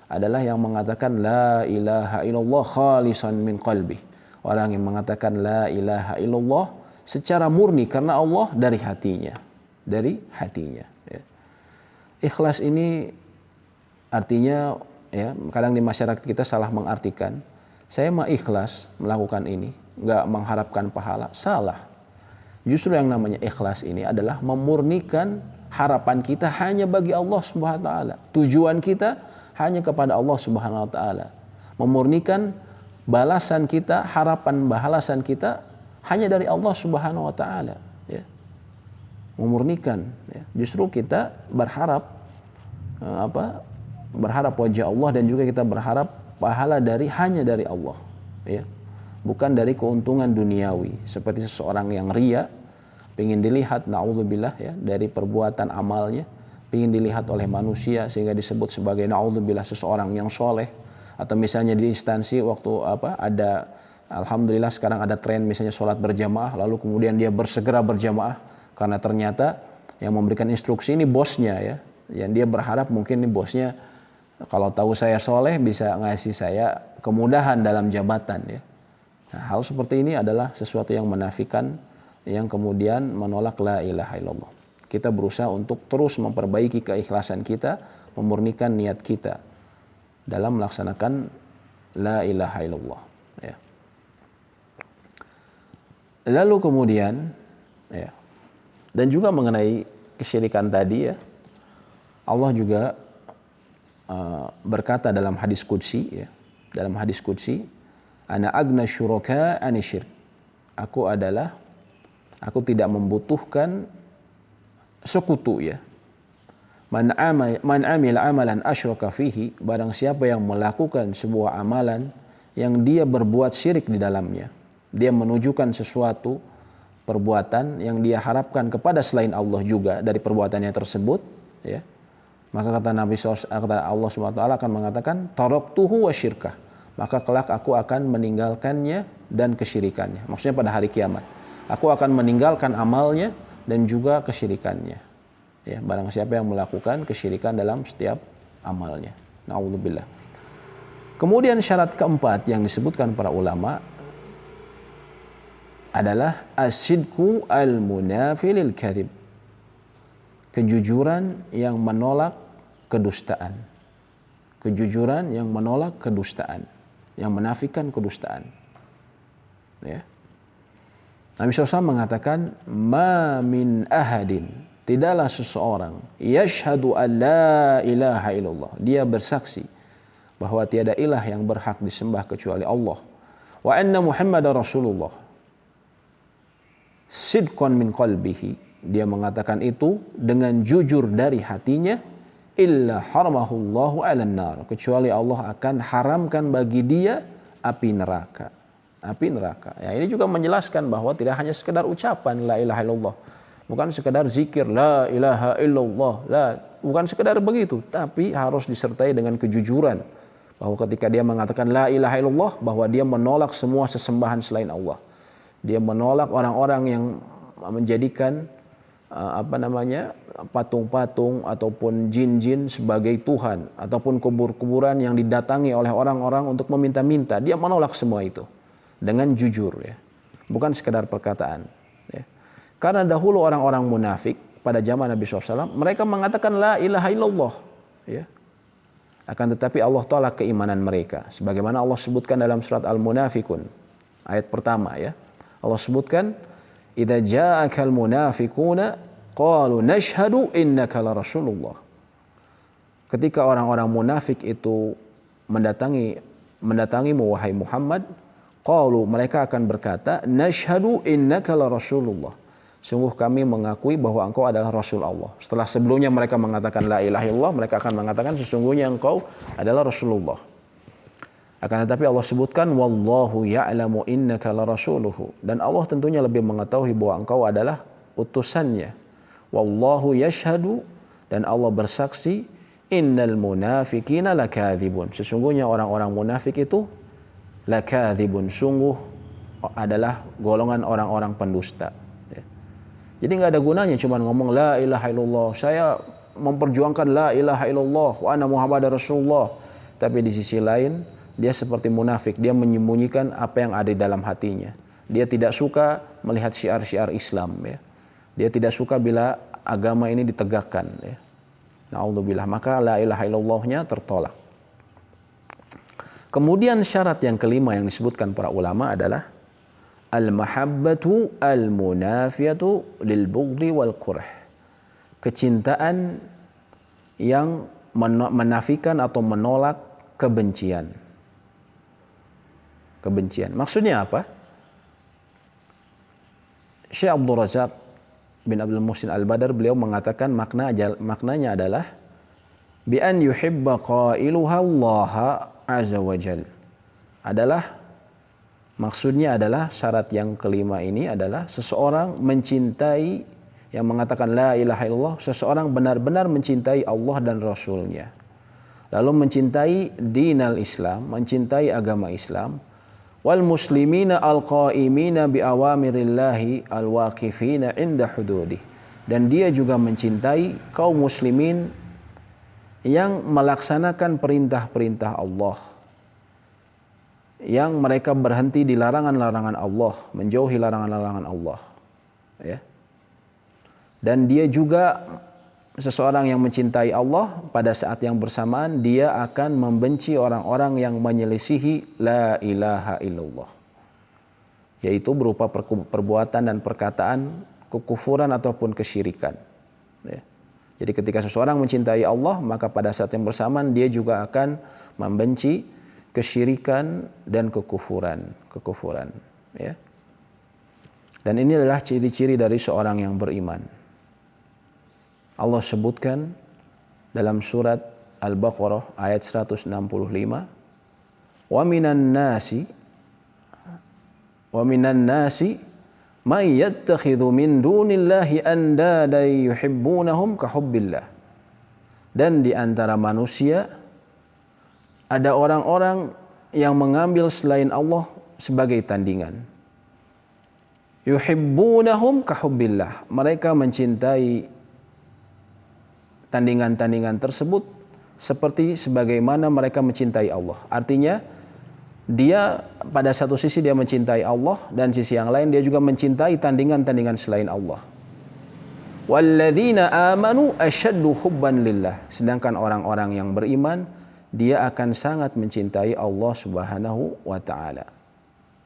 adalah yang mengatakan la ilaha illallah khalisan min qalbi. Orang yang mengatakan la ilaha illallah secara murni karena Allah dari hatinya, Ya. Ikhlas ini artinya ya, kadang di masyarakat kita salah mengartikan, saya mah ikhlas melakukan ini, nggak mengharapkan pahala. Salah. Justru yang namanya ikhlas ini adalah memurnikan harapan kita hanya bagi Allah Subhanahu wa taala. Tujuan kita hanya kepada Allah Subhanahu wa taala. Memurnikan balasan kita, harapan balasan kita hanya dari Allah Subhanahu wa taala, ya. Memurnikan ya. Justru kita berharap berharap wajah Allah, dan juga kita berharap pahala hanya dari Allah ya, bukan dari keuntungan duniawi seperti seseorang yang riya, ingin dilihat naudzubillah ya dari perbuatan amalnya, ingin dilihat oleh manusia sehingga disebut sebagai naudzubillah seseorang yang soleh. Atau misalnya di instansi waktu ada, alhamdulillah sekarang ada tren misalnya sholat berjamaah, lalu kemudian dia bersegera berjamaah karena ternyata yang memberikan instruksi ini bosnya ya, yang dia berharap mungkin ini bosnya kalau tahu saya soleh bisa ngasih saya kemudahan dalam jabatan ya. Nah, hal seperti ini adalah sesuatu yang menafikan, yang kemudian menolak la ilaha illallah. Kita berusaha untuk terus memperbaiki keikhlasan kita, memurnikan niat kita dalam melaksanakan la ilaha illallah ya. Lalu kemudian ya, dan juga mengenai kesyirikan tadi ya, Allah juga berkata dalam hadis qudsi ya, dalam hadis qudsi, ana agna syuraka anisyirk, aku tidak membutuhkan sekutu ya. Man amila amalan asyraka fihi, barang siapa yang melakukan sebuah amalan yang dia berbuat syirik di dalamnya, dia menunjukkan sesuatu perbuatan yang dia harapkan kepada selain Allah juga dari perbuatannya tersebut, ya, maka kata Allah SWT akan mengatakan taraktuhu wa syirkah, maka kelak aku akan meninggalkannya dan kesyirikannya. Maksudnya pada hari kiamat aku akan meninggalkan amalnya dan juga kesyirikannya, ya, barang siapa yang melakukan kesyirikan dalam setiap amalnya. Na'udzubillah. Kemudian syarat keempat yang disebutkan para ulama adalah as-sidqu al-munafi lil kadhib, kejujuran yang menolak kedustaan. Kejujuran yang menolak kedustaan, yang menafikan kedustaan. Ya. Nabi SAW mengatakan, ma min ahadin, tidaklah seseorang, yashhadu an la ilaha illallah, dia bersaksi bahwa tiada ilah yang berhak disembah kecuali Allah, wa anna Muhammadar Rasulullah, sidqan min qalbihi, dia mengatakan itu dengan jujur dari hatinya, illa haramahullahu 'alan nar, kecuali Allah akan haramkan bagi dia api neraka. Api neraka. Ya, ini juga menjelaskan bahwa tidak hanya sekedar ucapan la ilaha illallah, bukan sekedar zikir la ilaha illallah, bukan sekedar begitu, tapi harus disertai dengan kejujuran bahwa ketika dia mengatakan la ilaha illallah, bahwa dia menolak semua sesembahan selain Allah. Dia menolak orang-orang yang menjadikan patung-patung ataupun jin-jin sebagai Tuhan, ataupun kubur-kuburan yang didatangi oleh orang-orang untuk meminta-minta. Dia menolak semua itu dengan jujur, ya, bukan sekedar perkataan, ya. Karena dahulu orang-orang munafik pada zaman Nabi SAW, mereka mengatakan la ilaha illallah, ya. Akan tetapi Allah tolak keimanan mereka, sebagaimana Allah sebutkan dalam surat Al-Munafikun ayat pertama, ya. Allah sebutkan, idza ja'akal munafiquna qalu nashhadu innaka la rasulullah. Ketika orang-orang munafik itu mendatangimu wahai Muhammad, qalu, mereka akan berkata, nashhadu innaka la rasulullah, sungguh kami mengakui bahwa engkau adalah Rasul Allah. Setelah sebelumnya mereka mengatakan la ilaha illallah, mereka akan mengatakan sesungguhnya engkau adalah Rasulullah. Akan tetapi Allah sebutkan wallahu ya'lamu innaka la rasuluhu, dan Allah tentunya lebih mengetahui bahwa engkau adalah utusannya. Wallahu yashhadu, dan Allah bersaksi, innal munafiqina lakadzibun, sesungguhnya orang-orang munafik itu lakadzibun, sungguh adalah golongan orang-orang pendusta. Jadi nggak ada gunanya cuma ngomong la ilaha illallah, saya memperjuangkan la ilaha illallah wa anna Muhammadar Rasulullah, tapi di sisi lain dia seperti munafik, dia menyembunyikan apa yang ada di dalam hatinya. Dia tidak suka melihat syiar-syiar Islam, ya. Dia tidak suka bila agama ini ditegakkan, ya. Na'udzubillah, maka la ilaha illallahnya tertolak. Kemudian syarat yang kelima yang disebutkan para ulama adalah al-mahabbatu al-munafiyatu lil-bughdi wal-kurh, kecintaan yang menafikan atau menolak kebencian. Kebencian. Maksudnya apa? Syekh Abdul Razak bin Abdul Muhsin Al-Badar, beliau mengatakan maknanya adalah bi an yuhibba qailuha Allah azza wa jal. Maksudnya adalah syarat yang kelima ini adalah seseorang mencintai, yang mengatakan la ilaha illallah, seseorang benar-benar mencintai Allah dan Rasulnya, lalu mencintai dinal Islam, mencintai agama Islam, wal muslimina al-qa'imina bi awamirillahi al-waqifina inda hududih, dan dia juga mencintai kaum muslimin yang melaksanakan perintah-perintah Allah, yang mereka berhenti di larangan-larangan Allah, menjauhi larangan-larangan Allah, ya. Dan dia juga seseorang yang mencintai Allah, pada saat yang bersamaan dia akan membenci orang-orang yang menyelisihi la ilaha illallah, yaitu berupa perbuatan dan perkataan kekufuran ataupun kesyirikan, ya. Jadi ketika seseorang mencintai Allah, maka pada saat yang bersamaan dia juga akan membenci kesyirikan dan kekufuran, ya. Dan ini adalah ciri-ciri dari seorang yang beriman. Allah sebutkan dalam surat Al-Baqarah ayat 165, wa minan nasi may yattakhidhu min dunillahi andada yuhibbunahum ka hubbillah. Dan di antara manusia ada orang-orang yang mengambil selain Allah sebagai tandingan. Yuhibbunahum ka hubbillah. Mereka mencintai tandingan-tandingan tersebut seperti sebagaimana mereka mencintai Allah. Artinya dia pada satu sisi dia mencintai Allah dan sisi yang lain dia juga mencintai tandingan-tandingan selain Allah. Walladzina amanu asyaddu hubban lillah. Sedangkan orang-orang yang beriman dia akan sangat mencintai Allah Subhanahu wa taala.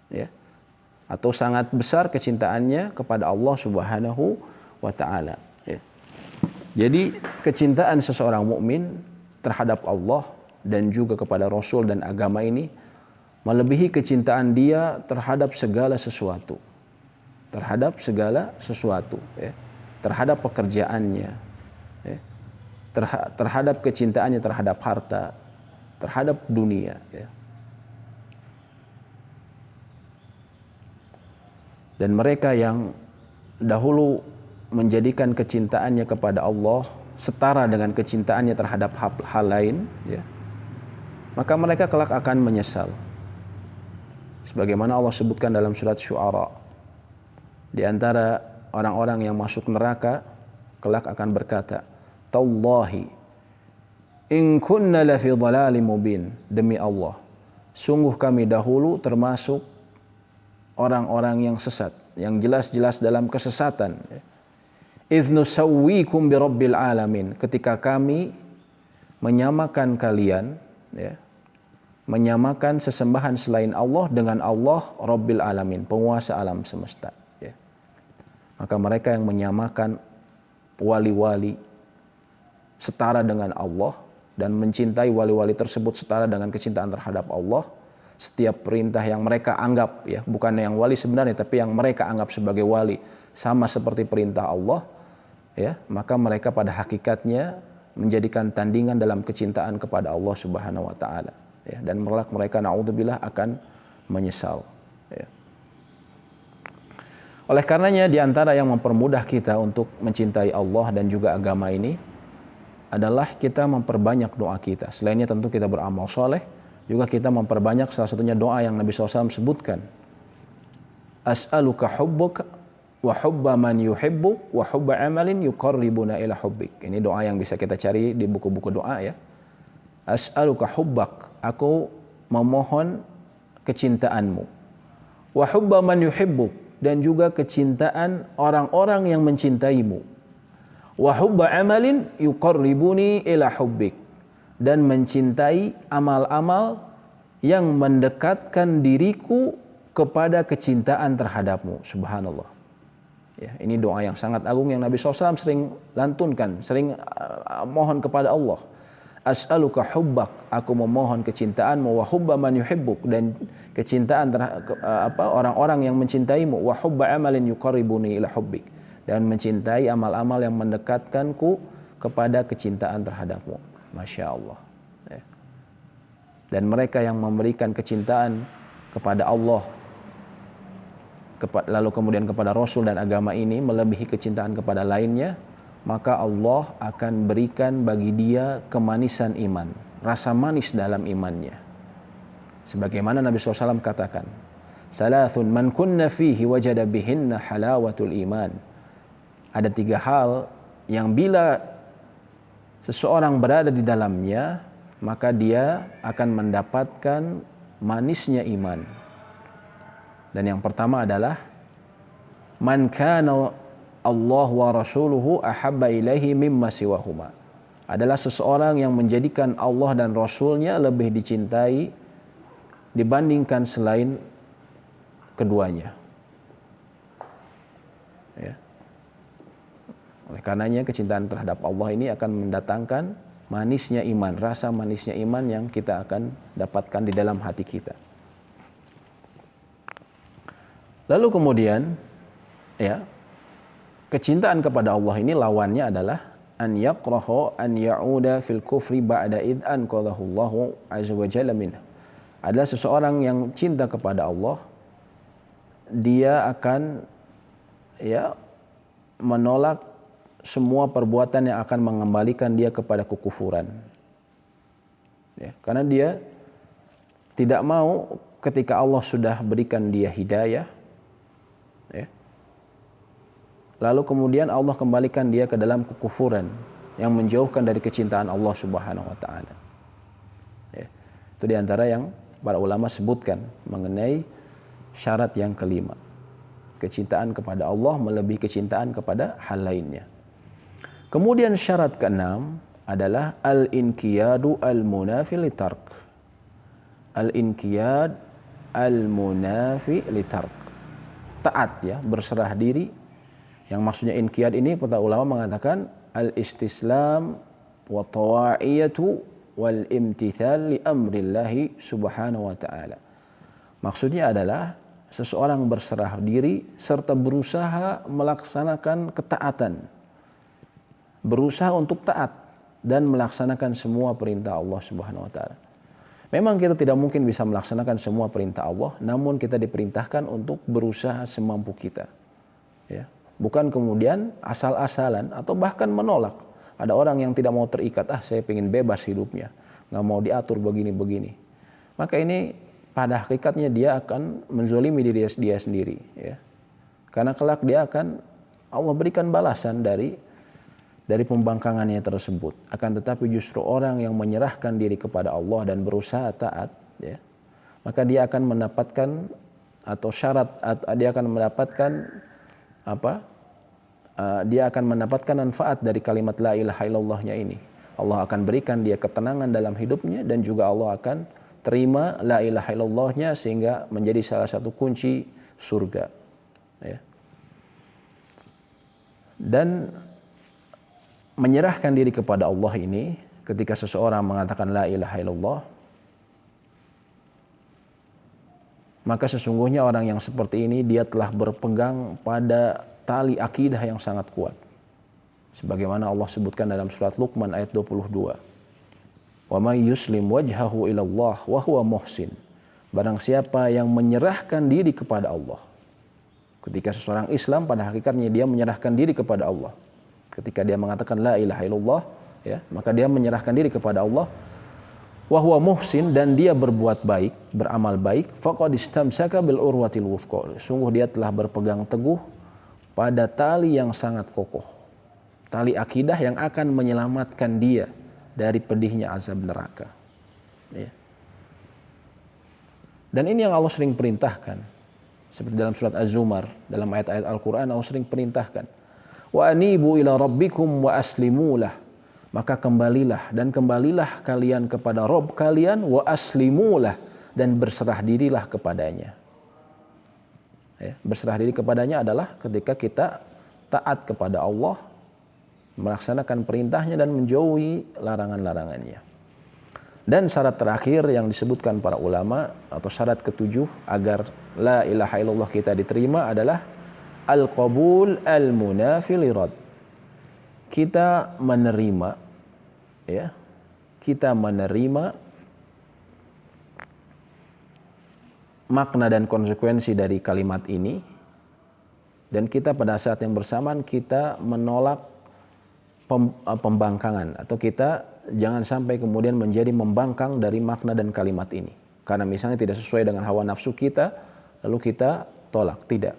Ya. Atau sangat besar kecintaannya kepada Allah Subhanahu wa taala, ya. Jadi kecintaan seseorang mukmin terhadap Allah dan juga kepada Rasul dan agama ini melebihi kecintaan dia terhadap segala sesuatu. Terhadap segala sesuatu, ya. Terhadap pekerjaannya, ya. Terhadap kecintaannya terhadap harta, terhadap dunia, ya. Dan mereka yang dahulu menjadikan kecintaannya kepada Allah setara dengan kecintaannya terhadap hal lain, ya, maka mereka kelak akan menyesal. Sebagaimana Allah sebutkan dalam surat Syu'ara, di antara orang-orang yang masuk neraka kelak akan berkata, "Tallahi in kunna lafi dhalalin mubin." Demi Allah, sungguh kami dahulu termasuk orang-orang yang sesat, yang jelas-jelas dalam kesesatan. Idz nusawwikum birabbil alamin. Ketika kami menyamakan kalian, ya, menyamakan sesembahan selain Allah dengan Allah Rabbil alamin, penguasa alam semesta, ya. Maka mereka yang menyamakan wali-wali setara dengan Allah dan mencintai wali-wali tersebut setara dengan kecintaan terhadap Allah, setiap perintah yang mereka anggap, ya, bukan yang wali sebenarnya tapi yang mereka anggap sebagai wali sama seperti perintah Allah, ya, maka mereka pada hakikatnya menjadikan tandingan dalam kecintaan kepada Allah Subhanahu wa taala, ya, dan mereka naudzubillah akan menyesal, ya. Oleh karenanya di antara yang mempermudah kita untuk mencintai Allah dan juga agama ini adalah kita memperbanyak doa kita. Selainnya tentu kita beramal soleh, juga kita memperbanyak salah satunya doa yang Nabi SAW sebutkan. As'aluka hubbuka wa hubba man yuhibbuk wa hubba amalin yuqarribuna ila hubbik. Ini doa yang bisa kita cari di buku-buku doa, ya. As'aluka hubbak, aku memohon kecintaanmu. Wa hubba man yuhibbuk, dan juga kecintaan orang-orang yang mencintaimu. Wa hubba amalin yuqarribuni ila hubbik, dan mencintai amal-amal yang mendekatkan diriku kepada kecintaan terhadapmu. Subhanallah. Ya, ini doa yang sangat agung yang Nabi SAW sering lantunkan, sering mohon kepada Allah. As'aluka hubbak, aku memohon kecintaanmu, wa hubba man yuhibbuk, dan kecintaan orang-orang yang mencintaimu, wa hubba amalin yuqarribuni ila hubbik, dan mencintai amal-amal yang mendekatkanku kepada kecintaan terhadapmu. Masya Allah, ya. Dan mereka yang memberikan kecintaan kepada Allah lalu kemudian kepada Rasul dan agama ini melebihi kecintaan kepada lainnya, maka Allah akan berikan bagi dia kemanisan iman, rasa manis dalam imannya. Sebagaimana Nabi SAW katakan, Salathun man kunna fihi wajada bihinna halawatul iman. Ada 3 hal yang bila seseorang berada di dalamnya, maka dia akan mendapatkan manisnya iman. Dan yang pertama adalah man kana Allah wa rasuluhu ahabba ilaihi mimma siwahuma. Adalah seseorang yang menjadikan Allah dan Rasulnya lebih dicintai dibandingkan selain keduanya. Ya. Oleh karenanya kecintaan terhadap Allah ini akan mendatangkan manisnya iman, rasa manisnya iman yang kita akan dapatkan di dalam hati kita. Lalu kemudian, ya, kecintaan kepada Allah ini lawannya adalah an yakrahu an ya'uda fil kufri ba'da id anqadhahu Allahu azza wa jalla minhu. Adalah seseorang yang cinta kepada Allah, dia akan ya menolak semua perbuatan yang akan mengembalikan dia kepada kekufuran. Ya, karena dia tidak mau ketika Allah sudah berikan dia hidayah, ya, lalu kemudian Allah kembalikan dia ke dalam kekufuran yang menjauhkan dari kecintaan Allah Subhanahu wa taala. Ya, itu diantara yang para ulama sebutkan mengenai syarat yang kelima. Kecintaan kepada Allah melebihi kecintaan kepada hal lainnya. Kemudian syarat keenam adalah al-inqiyadu al-munafi litark. Al-inqiyad al-munafi litark. Taat, ya, berserah diri. Yang maksudnya inqiyad ini para ulama mengatakan al-istislam wa tawa'iyatu wal imtithal li amrillahi subhanahu wa ta'ala. Maksudnya adalah seseorang berserah diri serta berusaha melaksanakan ketaatan. Berusaha untuk taat dan melaksanakan semua perintah Allah Subhanahu wa taala. Memang kita tidak mungkin bisa melaksanakan semua perintah Allah, namun kita diperintahkan untuk berusaha semampu kita. Ya. Bukan kemudian asal-asalan atau bahkan menolak. Ada orang yang tidak mau terikat, saya pengen bebas hidupnya, nggak mau diatur begini-begini. Maka ini pada hakikatnya dia akan menzolimi diri dia sendiri. Ya. Karena kelak dia akan Allah berikan balasan dari pembangkangannya tersebut. Akan tetapi justru orang yang menyerahkan diri kepada Allah dan berusaha taat, ya, maka dia akan mendapatkan atau syarat dia akan mendapatkan dia akan mendapatkan manfaat dari kalimat la ilaha illallahnya ini. Allah akan berikan dia ketenangan dalam hidupnya dan juga Allah akan terima la ilaha illallahnya sehingga menjadi salah satu kunci surga. Ya. Dan menyerahkan diri kepada Allah ini, ketika seseorang mengatakan la ilaha illallah, maka sesungguhnya orang yang seperti ini dia telah berpegang pada tali akidah yang sangat kuat. Sebagaimana Allah sebutkan dalam surat Luqman ayat 22. Wa may yuslim wajhahu ilallah wa huwa muhsin. Barang siapa yang menyerahkan diri kepada Allah. Ketika seseorang Islam pada hakikatnya dia menyerahkan diri kepada Allah. Ketika dia mengatakan la ilaha illallah, ya, maka dia menyerahkan diri kepada Allah. Wa huwa muhsin, dan dia berbuat baik, beramal baik, faqad istamsaka bil urwatil wuthqa. Sungguh dia telah berpegang teguh pada tali yang sangat kokoh. Tali akidah yang akan menyelamatkan dia dari pedihnya azab neraka. Ya. Dan ini yang Allah sering perintahkan. Seperti dalam surat Az-Zumar, dalam ayat-ayat Al-Quran Allah sering perintahkan. Wa anibu ila rabbikum wa aslimulah. Maka kembalilah kalian kepada Rabb kalian, wa aslimulah, dan berserah dirilah kepadanya. Ya, berserah diri kepadanya adalah ketika kita taat kepada Allah, melaksanakan perintahnya dan menjauhi larangan-larangannya. Dan syarat terakhir yang disebutkan para ulama atau syarat ketujuh agar la ilaha illallah kita diterima adalah al-qabul al-munafi lirad. Kita menerima, ya, kita menerima makna dan konsekuensi dari kalimat ini, dan kita pada saat yang bersamaan kita menolak pembangkangan, atau kita jangan sampai kemudian menjadi membangkang dari makna dan kalimat ini. Karena misalnya tidak sesuai dengan hawa nafsu kita, lalu kita tolak. Tidak.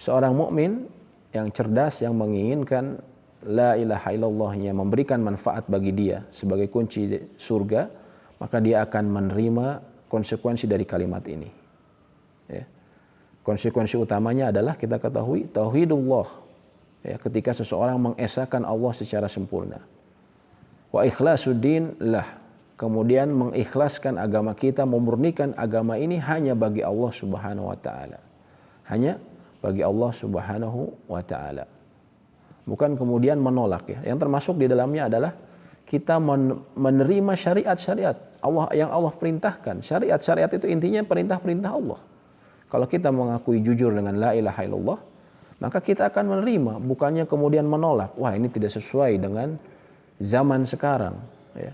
Seorang mukmin yang cerdas, yang menginginkan la ilaha illallahnya memberikan manfaat bagi dia sebagai kunci surga, maka dia akan menerima konsekuensi dari kalimat ini. Ya. Konsekuensi utamanya adalah kita ketahui tauhidullah. Ya, ketika seseorang mengesahkan Allah secara sempurna. Wa ikhlasuddin lah. Kemudian mengikhlaskan agama kita, memurnikan agama ini hanya bagi Allah Subhanahu wa taala. Hanya bagi Allah Subhanahu wa taala. Bukan kemudian menolak, ya. Yang termasuk di dalamnya adalah kita menerima syariat-syariat Allah yang Allah perintahkan. Syariat-syariat itu intinya perintah-perintah Allah. Kalau kita mengakui jujur dengan la ilaha illallah, maka kita akan menerima, bukannya kemudian menolak. Wah, ini tidak sesuai dengan zaman sekarang, ya.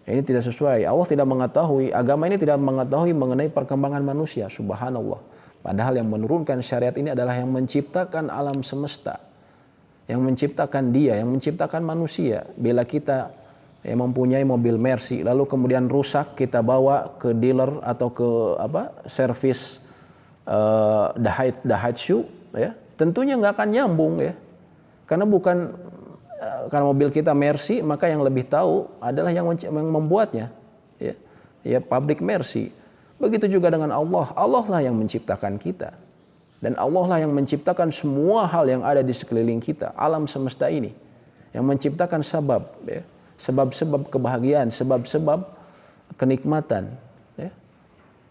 Ini tidak sesuai. Allah tidak mengetahui, agama ini tidak mengetahui mengenai perkembangan manusia, subhanallah. Padahal yang menurunkan syariat ini adalah yang menciptakan alam semesta, yang menciptakan dia, yang menciptakan manusia. Bila kita mempunyai mobil Mercy, lalu kemudian rusak, kita bawa ke dealer atau ke servis Daihatsu, ya, tentunya nggak akan nyambung, ya, karena karena mobil kita Mercy, maka yang lebih tahu adalah yang membuatnya, ya pabrik Mercy. Begitu juga dengan Allah. Allah lah yang menciptakan kita. Dan Allah lah yang menciptakan semua hal yang ada di sekeliling kita. Alam semesta ini. Yang menciptakan sebab. Ya. Sebab-sebab kebahagiaan. Sebab-sebab kenikmatan. Ya.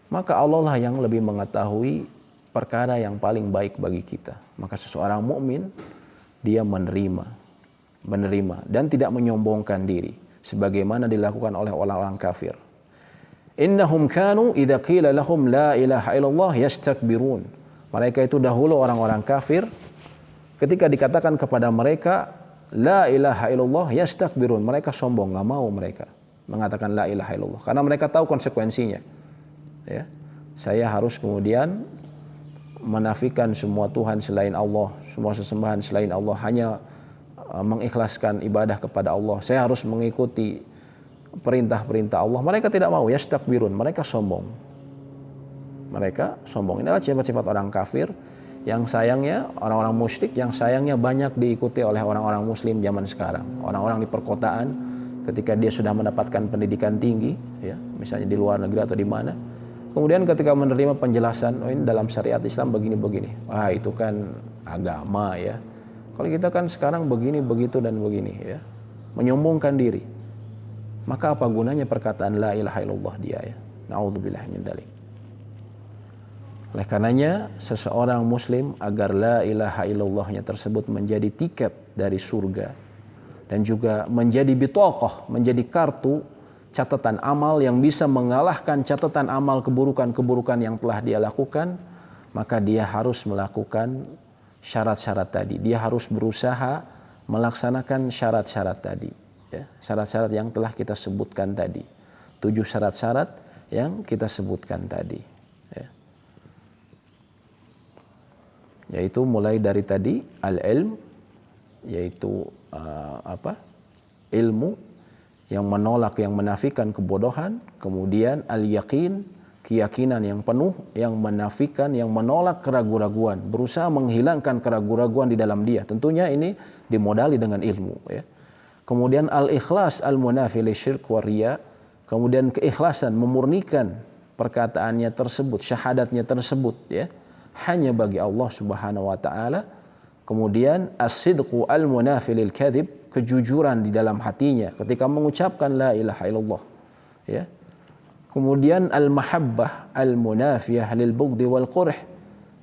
Maka Allah lah yang lebih mengetahui perkara yang paling baik bagi kita. Maka seseorang mukmin dia menerima. Dan tidak menyombongkan diri. Sebagaimana dilakukan oleh orang-orang kafir. Innahum kanu idza qila lahum la ilaha illallah yastakbirun. Mereka itu dahulu orang-orang kafir, ketika dikatakan kepada mereka la ilaha illallah yastakbirun, mereka sombong, enggak mau mereka mengatakan la ilaha illallah karena mereka tahu konsekuensinya. Ya. Saya harus kemudian menafikan semua Tuhan selain Allah, semua sesembahan selain Allah, hanya mengikhlaskan ibadah kepada Allah. Saya harus mengikuti perintah-perintah Allah. Mereka tidak mau, yastakbirun, mereka sombong. Ini adalah sifat-sifat orang kafir yang sayangnya, orang-orang musyrik yang sayangnya banyak diikuti oleh orang-orang muslim zaman sekarang. Orang-orang di perkotaan ketika dia sudah mendapatkan pendidikan tinggi, ya, misalnya di luar negeri atau di mana, kemudian ketika menerima penjelasan, oh ini dalam syariat Islam begini-begini. Wah, itu kan agama, ya. Kalau kita kan sekarang begini, begitu dan begini, ya. Menyombongkan diri. Maka apa gunanya perkataan la ilaha illallah dia, ya? Na'udzubillah min dzalik. Oleh karenanya seseorang muslim agar la ilaha illallahnya tersebut menjadi tiket dari surga dan juga menjadi bitaqah, menjadi kartu catatan amal yang bisa mengalahkan catatan amal keburukan-keburukan yang telah dia lakukan, maka dia harus melakukan syarat-syarat tadi. Dia harus berusaha melaksanakan syarat-syarat tadi. Ya, syarat-syarat yang telah kita sebutkan tadi. 7 syarat-syarat yang kita sebutkan tadi. Ya. Yaitu mulai dari tadi al-ilm, yaitu ilmu yang menolak, yang menafikan kebodohan. Kemudian al-yaqin, keyakinan yang penuh, yang menafikan, yang menolak keraguan-raguan, berusaha menghilangkan keraguan-raguan di dalam dia. Tentunya ini dimodali dengan ilmu, ya. Kemudian al-ikhlas al-munafi lisyirk wa riya, kemudian keikhlasan, memurnikan perkataannya tersebut, syahadatnya tersebut, ya, hanya bagi Allah Subhanahu wa taala. Kemudian as-sidqu al-munafi lil kadzib, kejujuran di dalam hatinya ketika mengucapkan la ilaha illallah, ya. Kemudian al-mahabbah al-munafiyah lil bughdi wal qurh,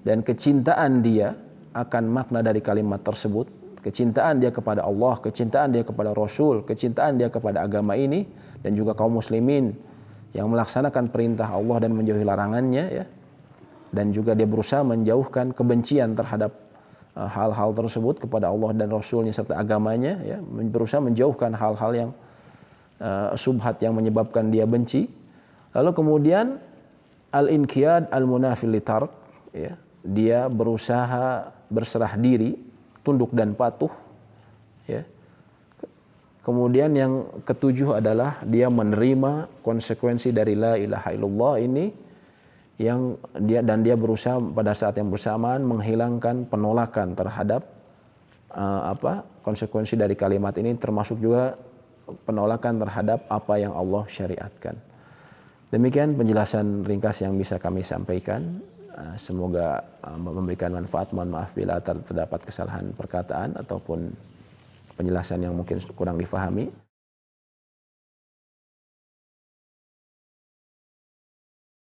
dan kecintaan dia akan makna dari kalimat tersebut. Kecintaan dia kepada Allah, kecintaan dia kepada Rasul, kecintaan dia kepada agama ini, dan juga kaum muslimin yang melaksanakan perintah Allah dan menjauhi larangannya, ya. Dan juga dia berusaha menjauhkan kebencian terhadap hal-hal tersebut kepada Allah dan Rasulnya serta agamanya, ya. Berusaha menjauhkan hal-hal yang subhat yang menyebabkan dia benci. Lalu kemudian al-inqiyad al-munafi litark, ya. Dia berusaha berserah diri, tunduk dan patuh, ya. Kemudian yang ketujuh adalah dia menerima konsekuensi dari la ilaha illallah ini, yang dia berusaha pada saat yang bersamaan menghilangkan penolakan terhadap konsekuensi dari kalimat ini, termasuk juga penolakan terhadap apa yang Allah syariatkan. Demikian penjelasan ringkas yang bisa kami sampaikan. Semoga memberikan manfaat. Mohon maaf bila terdapat kesalahan perkataan ataupun penjelasan yang mungkin kurang difahami.